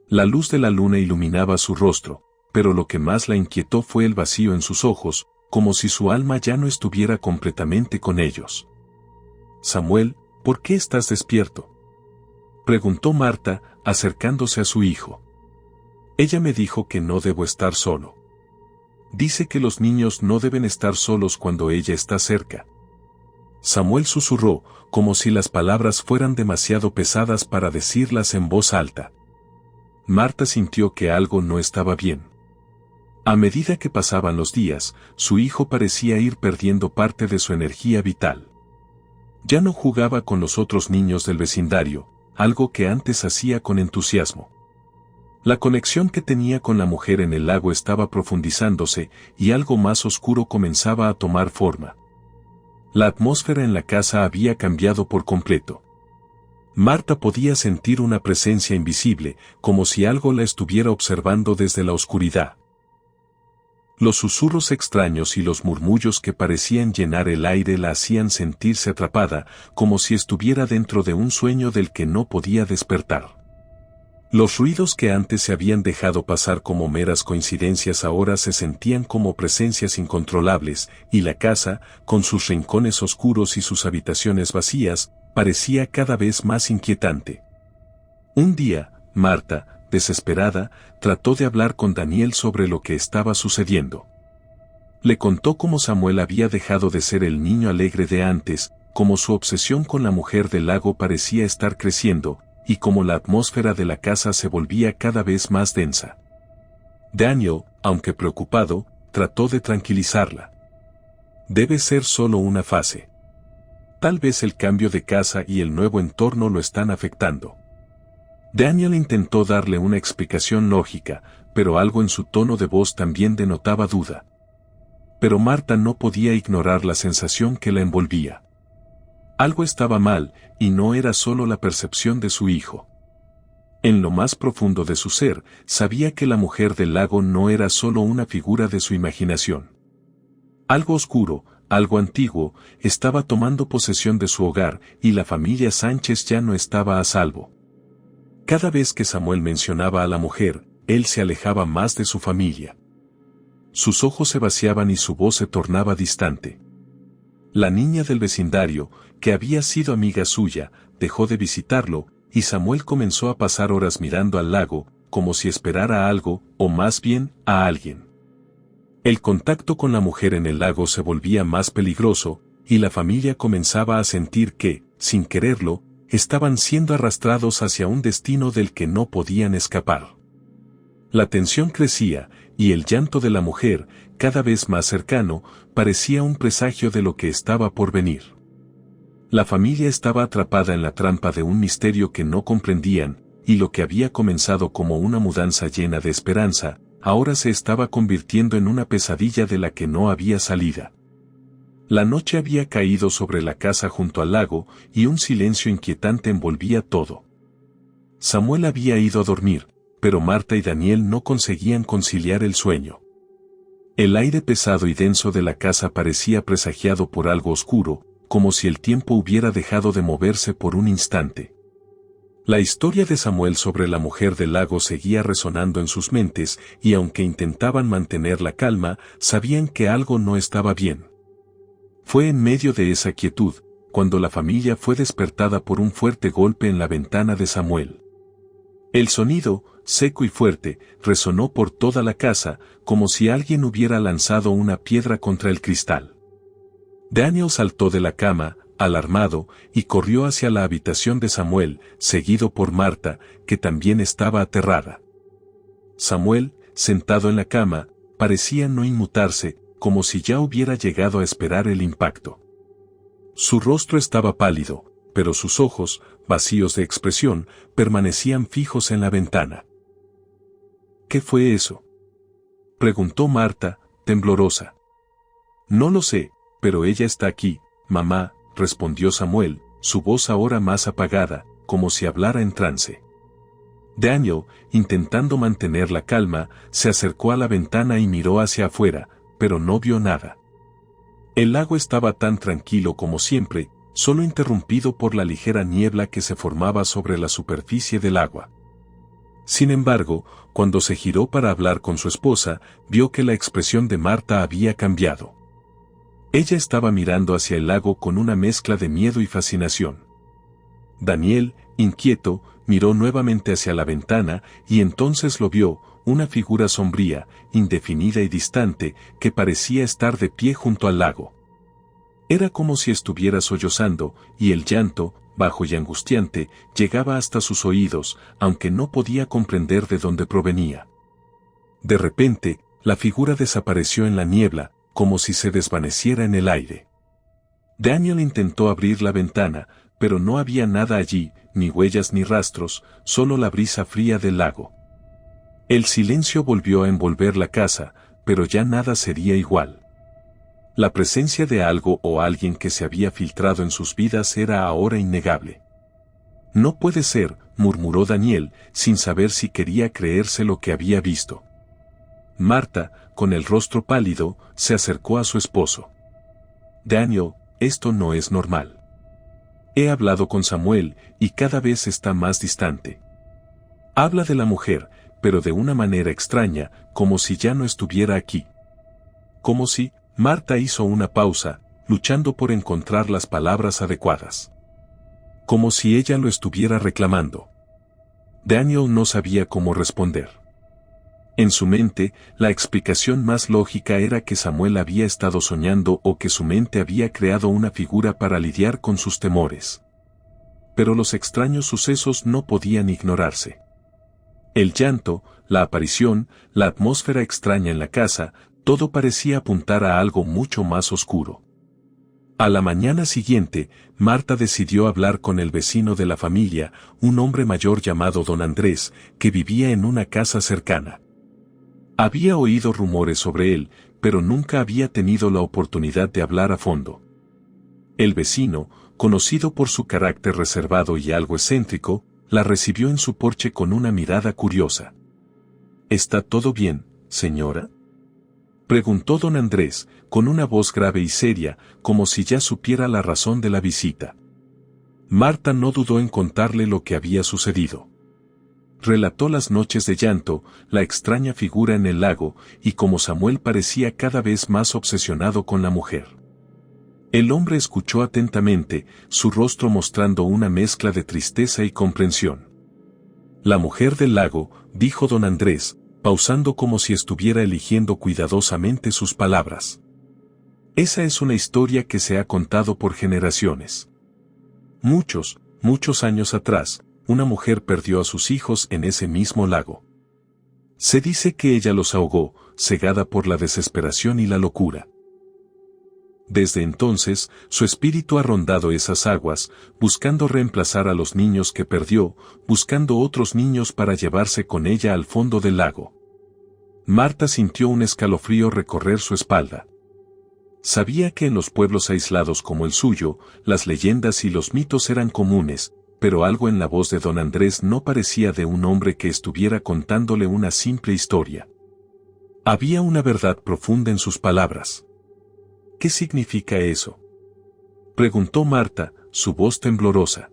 La luz de la luna iluminaba su rostro, pero lo que más la inquietó fue el vacío en sus ojos, como si su alma ya no estuviera completamente con ellos. «Samuel, ¿por qué estás despierto?», preguntó Marta, acercándose a su hijo. «Ella me dijo que no debo estar solo. Dice que los niños no deben estar solos cuando ella está cerca». Samuel susurró, como si las palabras fueran demasiado pesadas para decirlas en voz alta. Marta sintió que algo no estaba bien. A medida que pasaban los días, su hijo parecía ir perdiendo parte de su energía vital. Ya no jugaba con los otros niños del vecindario, algo que antes hacía con entusiasmo. La conexión que tenía con la mujer en el lago estaba profundizándose y algo más oscuro comenzaba a tomar forma. La atmósfera en la casa había cambiado por completo. Marta podía sentir una presencia invisible, como si algo la estuviera observando desde la oscuridad. Los susurros extraños y los murmullos que parecían llenar el aire la hacían sentirse atrapada, como si estuviera dentro de un sueño del que no podía despertar. Los ruidos que antes se habían dejado pasar como meras coincidencias ahora se sentían como presencias incontrolables, y la casa, con sus rincones oscuros y sus habitaciones vacías, parecía cada vez más inquietante. Un día, Marta, desesperada, trató de hablar con Daniel sobre lo que estaba sucediendo. Le contó cómo Samuel había dejado de ser el niño alegre de antes, cómo su obsesión con la mujer del lago parecía estar creciendo, y cómo la atmósfera de la casa se volvía cada vez más densa. Daniel, aunque preocupado, trató de tranquilizarla. Debe ser solo una fase. Tal vez el cambio de casa y el nuevo entorno lo están afectando. Daniel intentó darle una explicación lógica, pero algo en su tono de voz también denotaba duda. Pero Marta no podía ignorar la sensación que la envolvía. Algo estaba mal, y no era solo la percepción de su hijo. En lo más profundo de su ser, sabía que la mujer del lago no era solo una figura de su imaginación. Algo oscuro, algo antiguo, estaba tomando posesión de su hogar, y la familia Sánchez ya no estaba a salvo. Cada vez que Samuel mencionaba a la mujer, él se alejaba más de su familia. Sus ojos se vaciaban y su voz se tornaba distante. La niña del vecindario, que había sido amiga suya, dejó de visitarlo, y Samuel comenzó a pasar horas mirando al lago, como si esperara algo, o más bien, a alguien. El contacto con la mujer en el lago se volvía más peligroso, y la familia comenzaba a sentir que, sin quererlo, estaban siendo arrastrados hacia un destino del que no podían escapar. La tensión crecía, y el llanto de la mujer, cada vez más cercano, parecía un presagio de lo que estaba por venir. La familia estaba atrapada en la trampa de un misterio que no comprendían, y lo que había comenzado como una mudanza llena de esperanza, ahora se estaba convirtiendo en una pesadilla de la que no había salida. La noche había caído sobre la casa junto al lago, y un silencio inquietante envolvía todo. Samuel había ido a dormir, pero Marta y Daniel no conseguían conciliar el sueño. El aire pesado y denso de la casa parecía presagiado por algo oscuro, como si el tiempo hubiera dejado de moverse por un instante. La historia de Samuel sobre la mujer del lago seguía resonando en sus mentes, y aunque intentaban mantener la calma, sabían que algo no estaba bien. Fue en medio de esa quietud, cuando la familia fue despertada por un fuerte golpe en la ventana de Samuel. El sonido, seco y fuerte, resonó por toda la casa, como si alguien hubiera lanzado una piedra contra el cristal. Daniel saltó de la cama, alarmado, y corrió hacia la habitación de Samuel, seguido por Marta, que también estaba aterrada. Samuel, sentado en la cama, parecía no inmutarse, como si ya hubiera llegado a esperar el impacto. Su rostro estaba pálido, pero sus ojos, vacíos de expresión, permanecían fijos en la ventana. ¿Qué fue eso?, preguntó Marta, temblorosa. No lo sé, pero ella está aquí, mamá, respondió Samuel, su voz ahora más apagada, como si hablara en trance. Daniel, intentando mantener la calma, se acercó a la ventana y miró hacia afuera, pero no vio nada. El lago estaba tan tranquilo como siempre, solo interrumpido por la ligera niebla que se formaba sobre la superficie del agua. Sin embargo, cuando se giró para hablar con su esposa, vio que la expresión de Marta había cambiado. Ella estaba mirando hacia el lago con una mezcla de miedo y fascinación. Daniel, inquieto, miró nuevamente hacia la ventana y entonces lo vio, una figura sombría, indefinida y distante, que parecía estar de pie junto al lago. Era como si estuviera sollozando, y el llanto, bajo y angustiante, llegaba hasta sus oídos, aunque no podía comprender de dónde provenía. De repente, la figura desapareció en la niebla, como si se desvaneciera en el aire. Daniel intentó abrir la ventana, pero no había nada allí, ni huellas ni rastros, solo la brisa fría del lago. El silencio volvió a envolver la casa, pero ya nada sería igual. La presencia de algo o alguien que se había filtrado en sus vidas era ahora innegable. No puede ser, murmuró Daniel, sin saber si quería creerse lo que había visto. Marta, con el rostro pálido, se acercó a su esposo. Daniel, esto no es normal. He hablado con Samuel, y cada vez está más distante. Habla de la mujer, pero de una manera extraña, como si ya no estuviera aquí. Como si, Marta hizo una pausa, luchando por encontrar las palabras adecuadas. Como si ella lo estuviera reclamando. Daniel no sabía cómo responder. En su mente, la explicación más lógica era que Samuel había estado soñando o que su mente había creado una figura para lidiar con sus temores. Pero los extraños sucesos no podían ignorarse. El llanto, la aparición, la atmósfera extraña en la casa, todo parecía apuntar a algo mucho más oscuro. A la mañana siguiente, Marta decidió hablar con el vecino de la familia, un hombre mayor llamado don Andrés, que vivía en una casa cercana. Había oído rumores sobre él, pero nunca había tenido la oportunidad de hablar a fondo. El vecino, conocido por su carácter reservado y algo excéntrico, la recibió en su porche con una mirada curiosa. ¿Está todo bien, señora?, preguntó don Andrés, con una voz grave y seria, como si ya supiera la razón de la visita. Marta no dudó en contarle lo que había sucedido. Relató las noches de llanto, la extraña figura en el lago, y cómo Samuel parecía cada vez más obsesionado con la mujer. El hombre escuchó atentamente, su rostro mostrando una mezcla de tristeza y comprensión. La mujer del lago, dijo don Andrés, pausando como si estuviera eligiendo cuidadosamente sus palabras. Esa es una historia que se ha contado por generaciones. Muchos años atrás, una mujer perdió a sus hijos en ese mismo lago. Se dice que ella los ahogó, cegada por la desesperación y la locura. Desde entonces, su espíritu ha rondado esas aguas, buscando reemplazar a los niños que perdió, buscando otros niños para llevarse con ella al fondo del lago. Marta sintió un escalofrío recorrer su espalda. Sabía que en los pueblos aislados como el suyo, las leyendas y los mitos eran comunes, pero algo en la voz de don Andrés no parecía de un hombre que estuviera contándole una simple historia. Había una verdad profunda en sus palabras. ¿Qué significa eso?, preguntó Marta, su voz temblorosa.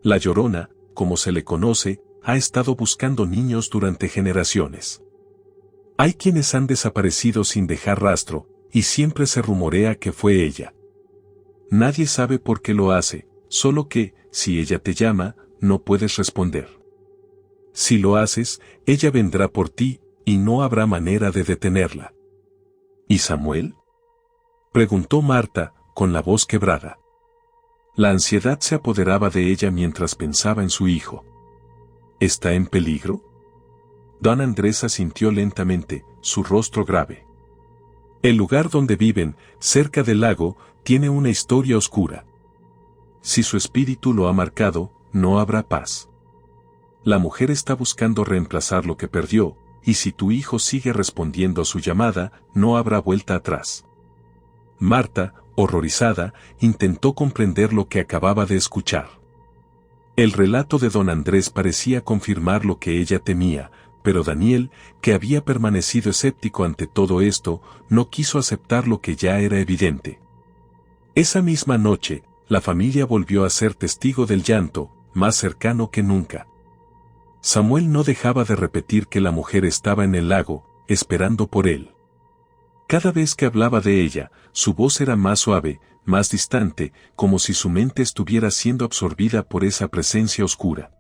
La Llorona, como se le conoce, ha estado buscando niños durante generaciones. Hay quienes han desaparecido sin dejar rastro, y siempre se rumorea que fue ella. Nadie sabe por qué lo hace, solo que, si ella te llama, no puedes responder. Si lo haces, ella vendrá por ti, y no habrá manera de detenerla. ¿Y Samuel?, preguntó Marta, con la voz quebrada. La ansiedad se apoderaba de ella mientras pensaba en su hijo. ¿Está en peligro?, don Andrés asintió lentamente, su rostro grave. El lugar donde viven, cerca del lago, tiene una historia oscura. Si su espíritu lo ha marcado, no habrá paz. La mujer está buscando reemplazar lo que perdió, y si tu hijo sigue respondiendo a su llamada, no habrá vuelta atrás. Marta, horrorizada, intentó comprender lo que acababa de escuchar. El relato de don Andrés parecía confirmar lo que ella temía, pero Daniel, que había permanecido escéptico ante todo esto, no quiso aceptar lo que ya era evidente. Esa misma noche, la familia volvió a ser testigo del llanto, más cercano que nunca. Samuel no dejaba de repetir que la mujer estaba en el lago, esperando por él. Cada vez que hablaba de ella, su voz era más suave, más distante, como si su mente estuviera siendo absorbida por esa presencia oscura.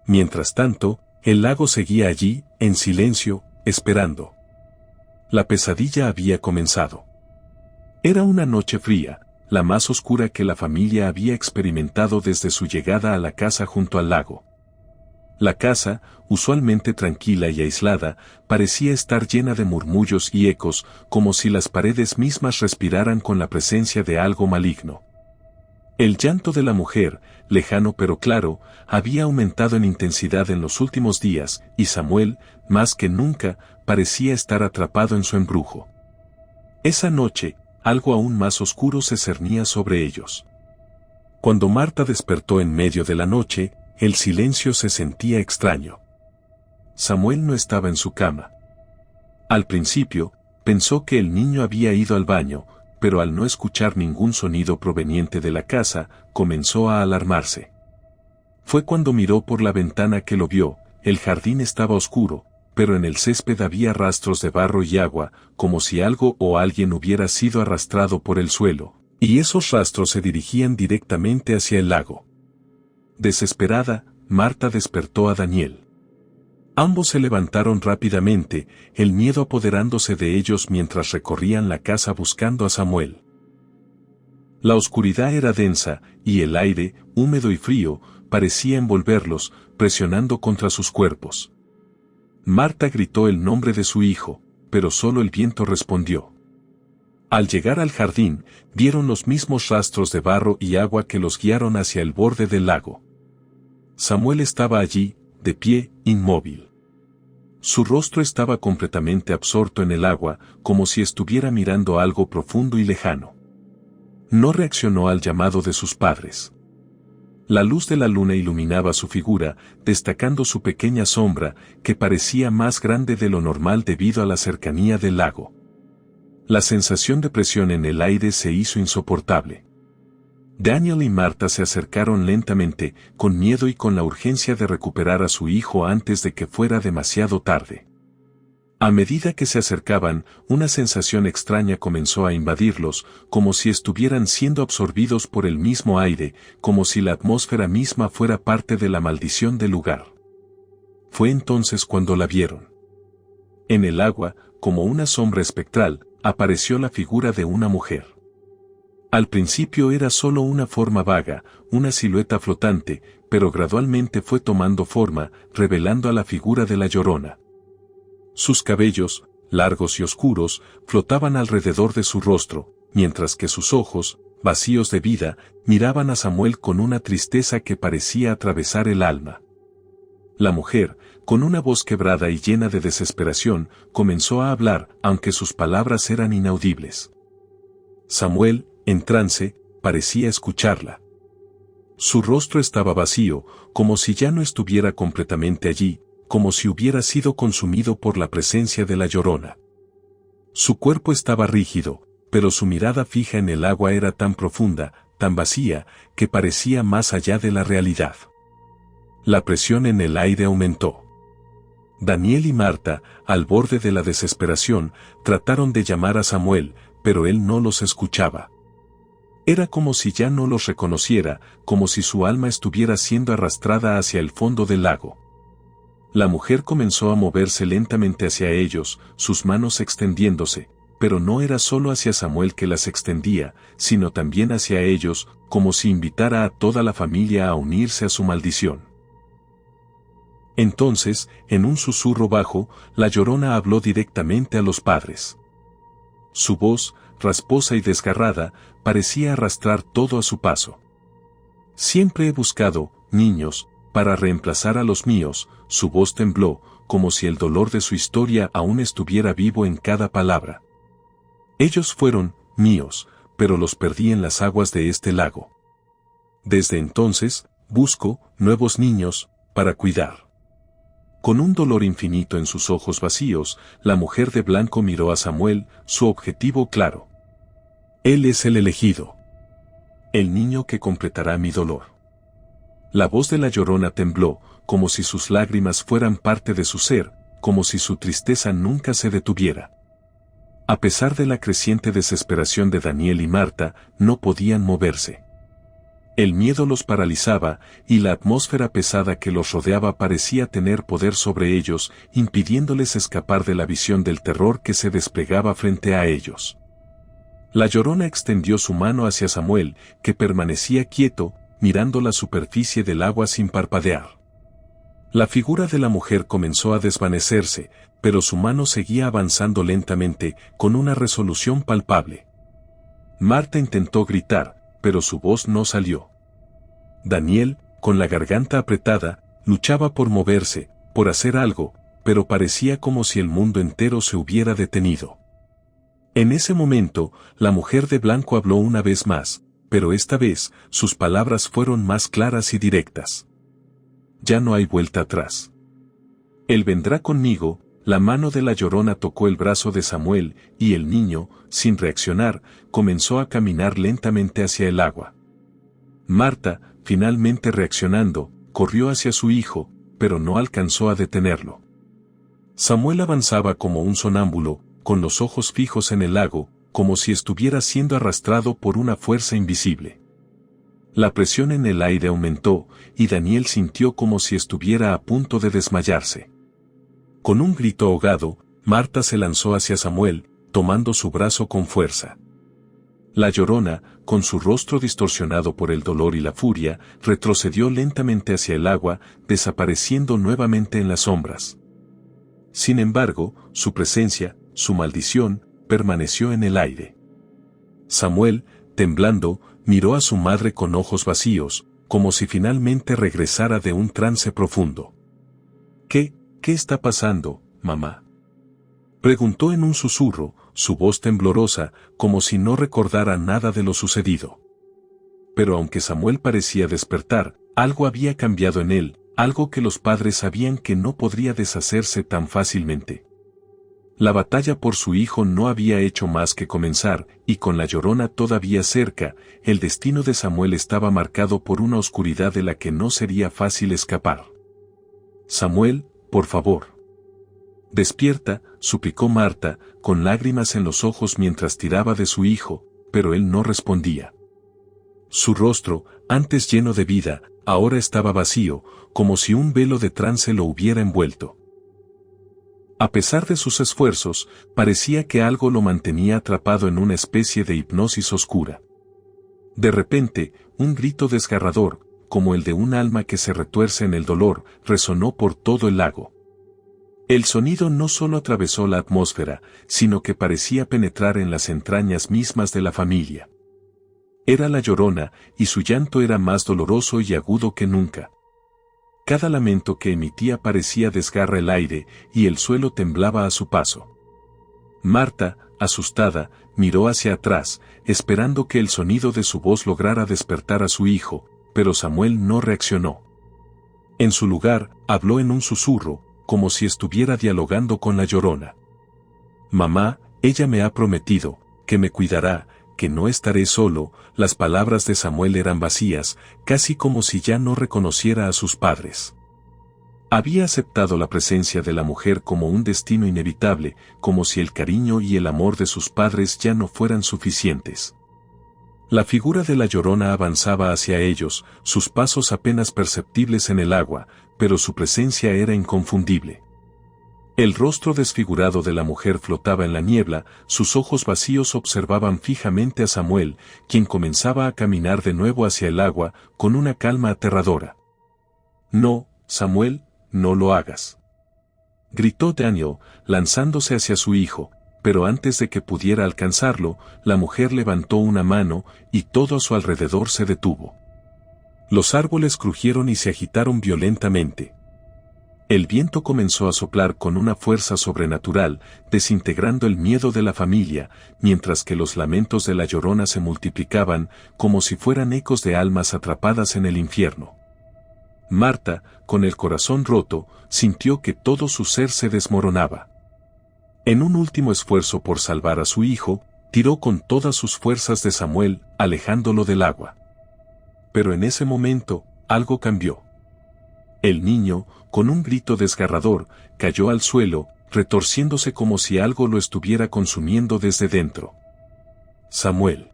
Mientras tanto, el lago seguía allí, en silencio, esperando. La pesadilla había comenzado. Era una noche fría, la más oscura que la familia había experimentado desde su llegada a la casa junto al lago. La casa, usualmente tranquila y aislada, parecía estar llena de murmullos y ecos, como si las paredes mismas respiraran con la presencia de algo maligno. El llanto de la mujer, lejano pero claro, había aumentado en intensidad en los últimos días, y Samuel, más que nunca, parecía estar atrapado en su embrujo. Esa noche, algo aún más oscuro se cernía sobre ellos. Cuando Marta despertó en medio de la noche, el silencio se sentía extraño. Samuel no estaba en su cama. Al principio, pensó que el niño había ido al baño, pero al no escuchar ningún sonido proveniente de la casa, comenzó a alarmarse. Fue cuando miró por la ventana que lo vio. El jardín estaba oscuro, pero en el césped había rastros de barro y agua, como si algo o alguien hubiera sido arrastrado por el suelo, y esos rastros se dirigían directamente hacia el lago. Desesperada, Marta despertó a Daniel. Ambos se levantaron rápidamente, el miedo apoderándose de ellos mientras recorrían la casa buscando a Samuel. La oscuridad era densa, y el aire, húmedo y frío, parecía envolverlos, presionando contra sus cuerpos. Marta gritó el nombre de su hijo, pero solo el viento respondió. Al llegar al jardín, vieron los mismos rastros de barro y agua que los guiaron hacia el borde del lago. Samuel estaba allí, de pie, inmóvil. Su rostro estaba completamente absorto en el agua, como si estuviera mirando algo profundo y lejano. No reaccionó al llamado de sus padres. La luz de la luna iluminaba su figura, destacando su pequeña sombra, que parecía más grande de lo normal debido a la cercanía del lago. La sensación de presión en el aire se hizo insoportable. Daniel y Marta se acercaron lentamente, con miedo y con la urgencia de recuperar a su hijo antes de que fuera demasiado tarde. A medida que se acercaban, una sensación extraña comenzó a invadirlos, como si estuvieran siendo absorbidos por el mismo aire, como si la atmósfera misma fuera parte de la maldición del lugar. Fue entonces cuando la vieron. En el agua, como una sombra espectral, apareció la figura de una mujer. Al principio era solo una forma vaga, una silueta flotante, pero gradualmente fue tomando forma, revelando a la figura de la Llorona. Sus cabellos, largos y oscuros, flotaban alrededor de su rostro, mientras que sus ojos, vacíos de vida, miraban a Samuel con una tristeza que parecía atravesar el alma. La mujer, con una voz quebrada y llena de desesperación, comenzó a hablar, aunque sus palabras eran inaudibles. Samuel, en trance, parecía escucharla. Su rostro estaba vacío, como si ya no estuviera completamente allí, como si hubiera sido consumido por la presencia de la Llorona. Su cuerpo estaba rígido, pero su mirada fija en el agua era tan profunda, tan vacía, que parecía más allá de la realidad. La presión en el aire aumentó. Daniel y Marta, al borde de la desesperación, trataron de llamar a Samuel, pero él no los escuchaba. Era como si ya no los reconociera, como si su alma estuviera siendo arrastrada hacia el fondo del lago. La mujer comenzó a moverse lentamente hacia ellos, sus manos extendiéndose, pero no era solo hacia Samuel que las extendía, sino también hacia ellos, como si invitara a toda la familia a unirse a su maldición. Entonces, en un susurro bajo, la Llorona habló directamente a los padres. Su voz, rasposa y desgarrada, parecía arrastrar todo a su paso. Siempre he buscado, niños, para reemplazar a los míos. Su voz tembló, como si el dolor de su historia aún estuviera vivo en cada palabra. Ellos fueron míos, pero los perdí en las aguas de este lago. Desde entonces, busco nuevos niños para cuidar. Con un dolor infinito en sus ojos vacíos, la mujer de blanco miró a Samuel, su objetivo claro. Él es el elegido. El niño que completará mi dolor. La voz de la Llorona tembló, como si sus lágrimas fueran parte de su ser, como si su tristeza nunca se detuviera. A pesar de la creciente desesperación de Daniel y Marta, no podían moverse. El miedo los paralizaba, y la atmósfera pesada que los rodeaba parecía tener poder sobre ellos, impidiéndoles escapar de la visión del terror que se desplegaba frente a ellos. La Llorona extendió su mano hacia Samuel, que permanecía quieto, mirando la superficie del agua sin parpadear. La figura de la mujer comenzó a desvanecerse, pero su mano seguía avanzando lentamente, con una resolución palpable. Marta intentó gritar, pero su voz no salió. Daniel, con la garganta apretada, luchaba por moverse, por hacer algo, pero parecía como si el mundo entero se hubiera detenido. En ese momento, la mujer de blanco habló una vez más, pero esta vez, sus palabras fueron más claras y directas. Ya no hay vuelta atrás. Él vendrá conmigo, La mano de la Llorona tocó el brazo de Samuel, y el niño, sin reaccionar, comenzó a caminar lentamente hacia el agua. Marta, finalmente reaccionando, corrió hacia su hijo, pero no alcanzó a detenerlo. Samuel avanzaba como un sonámbulo, con los ojos fijos en el lago, como si estuviera siendo arrastrado por una fuerza invisible. La presión en el aire aumentó, y Daniel sintió como si estuviera a punto de desmayarse. Con un grito ahogado, Marta se lanzó hacia Samuel, tomando su brazo con fuerza. La Llorona, con su rostro distorsionado por el dolor y la furia, retrocedió lentamente hacia el agua, desapareciendo nuevamente en las sombras. Sin embargo, su presencia, su maldición, permaneció en el aire. Samuel, temblando, miró a su madre con ojos vacíos, como si finalmente regresara de un trance profundo. ¿Qué está pasando, mamá?», preguntó en un susurro, su voz temblorosa, como si no recordara nada de lo sucedido. Pero aunque Samuel parecía despertar, algo había cambiado en él, algo que los padres sabían que no podría deshacerse tan fácilmente. La batalla por su hijo no había hecho más que comenzar, y con la Llorona todavía cerca, el destino de Samuel estaba marcado por una oscuridad de la que no sería fácil escapar. «Samuel, por favor. Despierta», suplicó Marta, con lágrimas en los ojos mientras tiraba de su hijo, pero él no respondía. Su rostro, antes lleno de vida, ahora estaba vacío, como si un velo de trance lo hubiera envuelto. A pesar de sus esfuerzos, parecía que algo lo mantenía atrapado en una especie de hipnosis oscura. De repente, un grito desgarrador, como el de un alma que se retuerce en el dolor, resonó por todo el lago. El sonido no solo atravesó la atmósfera, sino que parecía penetrar en las entrañas mismas de la familia. Era la Llorona, y su llanto era más doloroso y agudo que nunca. Cada lamento que emitía parecía desgarrar el aire, y el suelo temblaba a su paso. Marta, asustada, miró hacia atrás, esperando que el sonido de su voz lograra despertar a su hijo, pero Samuel no reaccionó. En su lugar, habló en un susurro, como si estuviera dialogando con la Llorona. «Mamá, ella me ha prometido, que me cuidará, que no estaré solo». Las palabras de Samuel eran vacías, casi como si ya no reconociera a sus padres. Había aceptado la presencia de la mujer como un destino inevitable, como si el cariño y el amor de sus padres ya no fueran suficientes. La figura de la Llorona avanzaba hacia ellos, sus pasos apenas perceptibles en el agua, pero su presencia era inconfundible. El rostro desfigurado de la mujer flotaba en la niebla, sus ojos vacíos observaban fijamente a Samuel, quien comenzaba a caminar de nuevo hacia el agua, con una calma aterradora. «No, Samuel, no lo hagas», gritó Daniel, lanzándose hacia su hijo, pero antes de que pudiera alcanzarlo, la mujer levantó una mano, y todo a su alrededor se detuvo. Los árboles crujieron y se agitaron violentamente. El viento comenzó a soplar con una fuerza sobrenatural, desintegrando el miedo de la familia, mientras que los lamentos de la Llorona se multiplicaban, como si fueran ecos de almas atrapadas en el infierno. Marta, con el corazón roto, sintió que todo su ser se desmoronaba. En un último esfuerzo por salvar a su hijo, tiró con todas sus fuerzas de Samuel, alejándolo del agua. Pero en ese momento, algo cambió. El niño, con un grito desgarrador, cayó al suelo, retorciéndose como si algo lo estuviera consumiendo desde dentro. «Samuel»,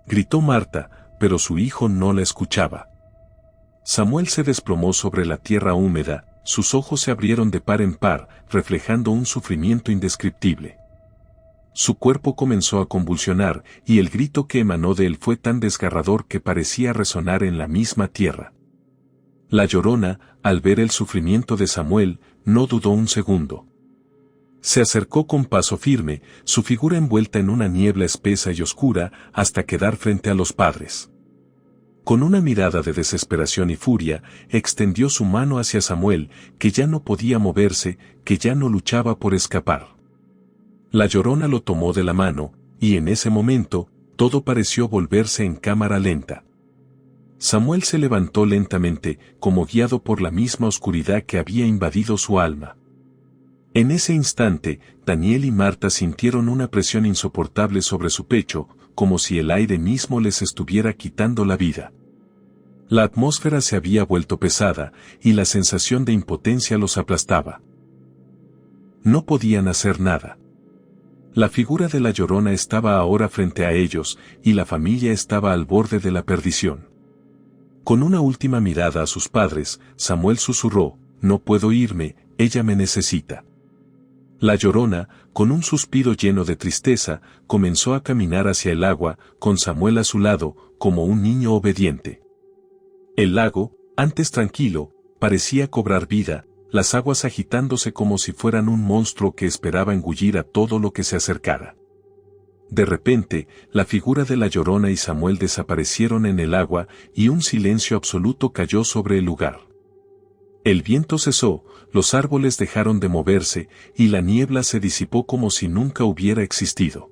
gritó Marta, pero su hijo no la escuchaba. Samuel se desplomó sobre la tierra húmeda, sus ojos se abrieron de par en par, reflejando un sufrimiento indescriptible. Su cuerpo comenzó a convulsionar, y el grito que emanó de él fue tan desgarrador que parecía resonar en la misma tierra. La Llorona, al ver el sufrimiento de Samuel, no dudó un segundo. Se acercó con paso firme, su figura envuelta en una niebla espesa y oscura, hasta quedar frente a los padres. Con una mirada de desesperación y furia, extendió su mano hacia Samuel, que ya no podía moverse, que ya no luchaba por escapar. La Llorona lo tomó de la mano, y en ese momento, todo pareció volverse en cámara lenta. Samuel se levantó lentamente, como guiado por la misma oscuridad que había invadido su alma. En ese instante, Daniel y Marta sintieron una presión insoportable sobre su pecho, como si el aire mismo les estuviera quitando la vida. La atmósfera se había vuelto pesada, y la sensación de impotencia los aplastaba. No podían hacer nada. La figura de la Llorona estaba ahora frente a ellos, y la familia estaba al borde de la perdición. Con una última mirada a sus padres, Samuel susurró: «No puedo irme, ella me necesita». La Llorona, con un suspiro lleno de tristeza, comenzó a caminar hacia el agua, con Samuel a su lado, como un niño obediente. El lago, antes tranquilo, parecía cobrar vida, las aguas agitándose como si fueran un monstruo que esperaba engullir a todo lo que se acercara. De repente, la figura de la Llorona y Samuel desaparecieron en el agua y un silencio absoluto cayó sobre el lugar. El viento cesó, los árboles dejaron de moverse y la niebla se disipó como si nunca hubiera existido.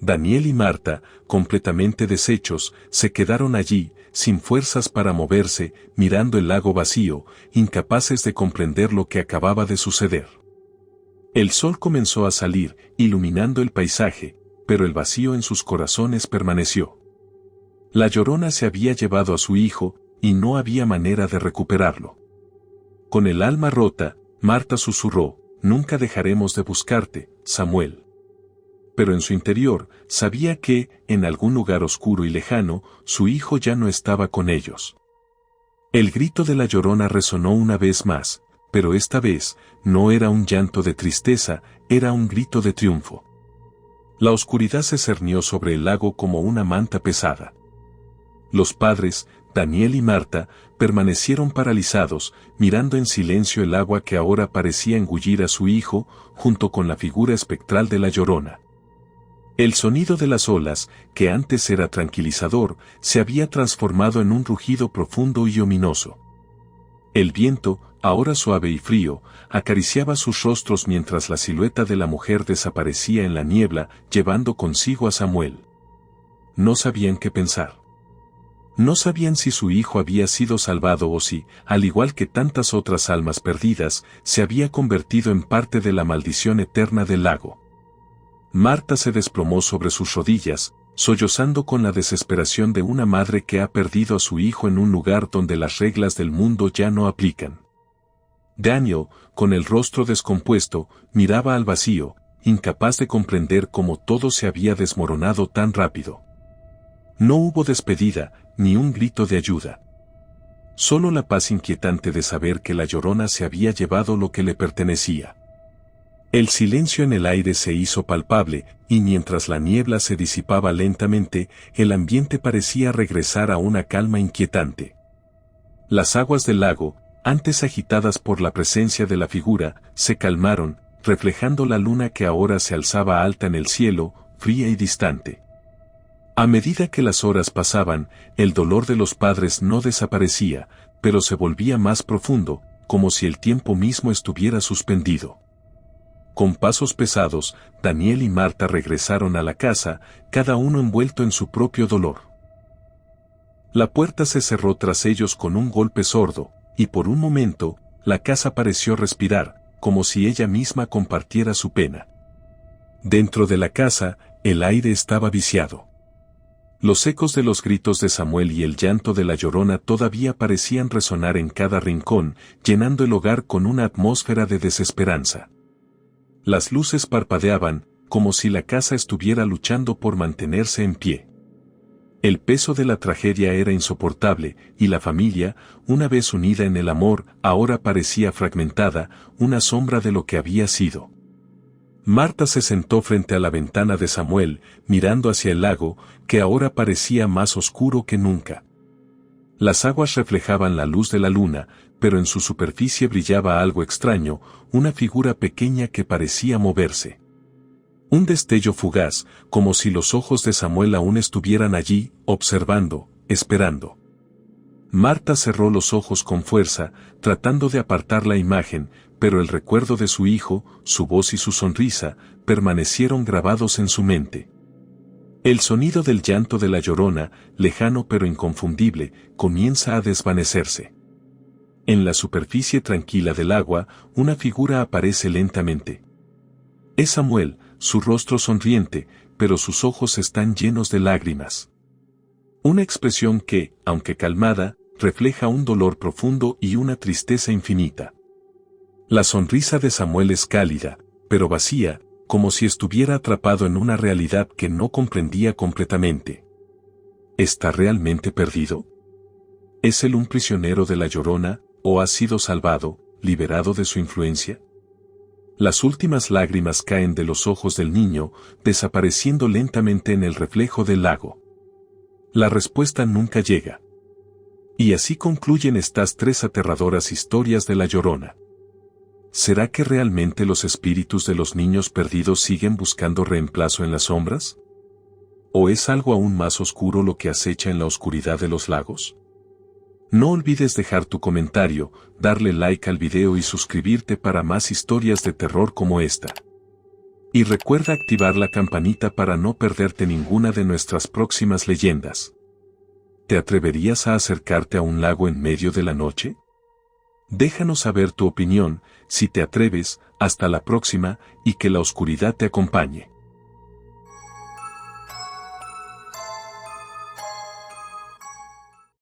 Daniel y Marta, completamente deshechos, se quedaron allí, sin fuerzas para moverse, mirando el lago vacío, incapaces de comprender lo que acababa de suceder. El sol comenzó a salir, iluminando el paisaje, pero el vacío en sus corazones permaneció. La Llorona se había llevado a su hijo, y no había manera de recuperarlo. Con el alma rota, Marta susurró: «Nunca dejaremos de buscarte, Samuel». Pero en su interior, sabía que, en algún lugar oscuro y lejano, su hijo ya no estaba con ellos. El grito de la Llorona resonó una vez más, pero esta vez, no era un llanto de tristeza, era un grito de triunfo. La oscuridad se cernió sobre el lago como una manta pesada. Los padres, Daniel y Marta, permanecieron paralizados, mirando en silencio el agua que ahora parecía engullir a su hijo, junto con la figura espectral de la Llorona. El sonido de las olas, que antes era tranquilizador, se había transformado en un rugido profundo y ominoso. El viento, ahora suave y frío, acariciaba sus rostros mientras la silueta de la mujer desaparecía en la niebla, llevando consigo a Samuel. No sabían qué pensar. No sabían si su hijo había sido salvado o si, al igual que tantas otras almas perdidas, se había convertido en parte de la maldición eterna del lago. Marta se desplomó sobre sus rodillas, sollozando con la desesperación de una madre que ha perdido a su hijo en un lugar donde las reglas del mundo ya no aplican. Daniel, con el rostro descompuesto, miraba al vacío, incapaz de comprender cómo todo se había desmoronado tan rápido. No hubo despedida, ni un grito de ayuda. Solo la paz inquietante de saber que la Llorona se había llevado lo que le pertenecía. El silencio en el aire se hizo palpable, y mientras la niebla se disipaba lentamente, el ambiente parecía regresar a una calma inquietante. Las aguas del lago, antes agitadas por la presencia de la figura, se calmaron, reflejando la luna que ahora se alzaba alta en el cielo, fría y distante. A medida que las horas pasaban, el dolor de los padres no desaparecía, pero se volvía más profundo, como si el tiempo mismo estuviera suspendido. Con pasos pesados, Daniel y Marta regresaron a la casa, cada uno envuelto en su propio dolor. La puerta se cerró tras ellos con un golpe sordo, y por un momento, la casa pareció respirar, como si ella misma compartiera su pena. Dentro de la casa, el aire estaba viciado. Los ecos de los gritos de Samuel y el llanto de la Llorona todavía parecían resonar en cada rincón, llenando el hogar con una atmósfera de desesperanza. Las luces parpadeaban, como si la casa estuviera luchando por mantenerse en pie. El peso de la tragedia era insoportable, y la familia, una vez unida en el amor, ahora parecía fragmentada, una sombra de lo que había sido. Marta se sentó frente a la ventana de Samuel, mirando hacia el lago, que ahora parecía más oscuro que nunca. Las aguas reflejaban la luz de la luna, pero en su superficie brillaba algo extraño, una figura pequeña que parecía moverse. Un destello fugaz, como si los ojos de Samuel aún estuvieran allí, observando, esperando. Marta cerró los ojos con fuerza, tratando de apartar la imagen, pero el recuerdo de su hijo, su voz y su sonrisa, permanecieron grabados en su mente. El sonido del llanto de la Llorona, lejano pero inconfundible, comienza a desvanecerse. En la superficie tranquila del agua, una figura aparece lentamente. Es Samuel, su rostro sonriente, pero sus ojos están llenos de lágrimas. Una expresión que, aunque calmada, refleja un dolor profundo y una tristeza infinita. La sonrisa de Samuel es cálida, pero vacía, como si estuviera atrapado en una realidad que no comprendía completamente. ¿Está realmente perdido? ¿Es él un prisionero de la Llorona, o ha sido salvado, liberado de su influencia? Las últimas lágrimas caen de los ojos del niño, desapareciendo lentamente en el reflejo del lago. La respuesta nunca llega. Y así concluyen estas 3 aterradoras historias de la Llorona. ¿Será que realmente los espíritus de los niños perdidos siguen buscando reemplazo en las sombras? ¿O es algo aún más oscuro lo que acecha en la oscuridad de los lagos? No olvides dejar tu comentario, darle like al video y suscribirte para más historias de terror como esta. Y recuerda activar la campanita para no perderte ninguna de nuestras próximas leyendas. ¿Te atreverías a acercarte a un lago en medio de la noche? Déjanos saber tu opinión. Si te atreves, hasta la próxima, y que la oscuridad te acompañe.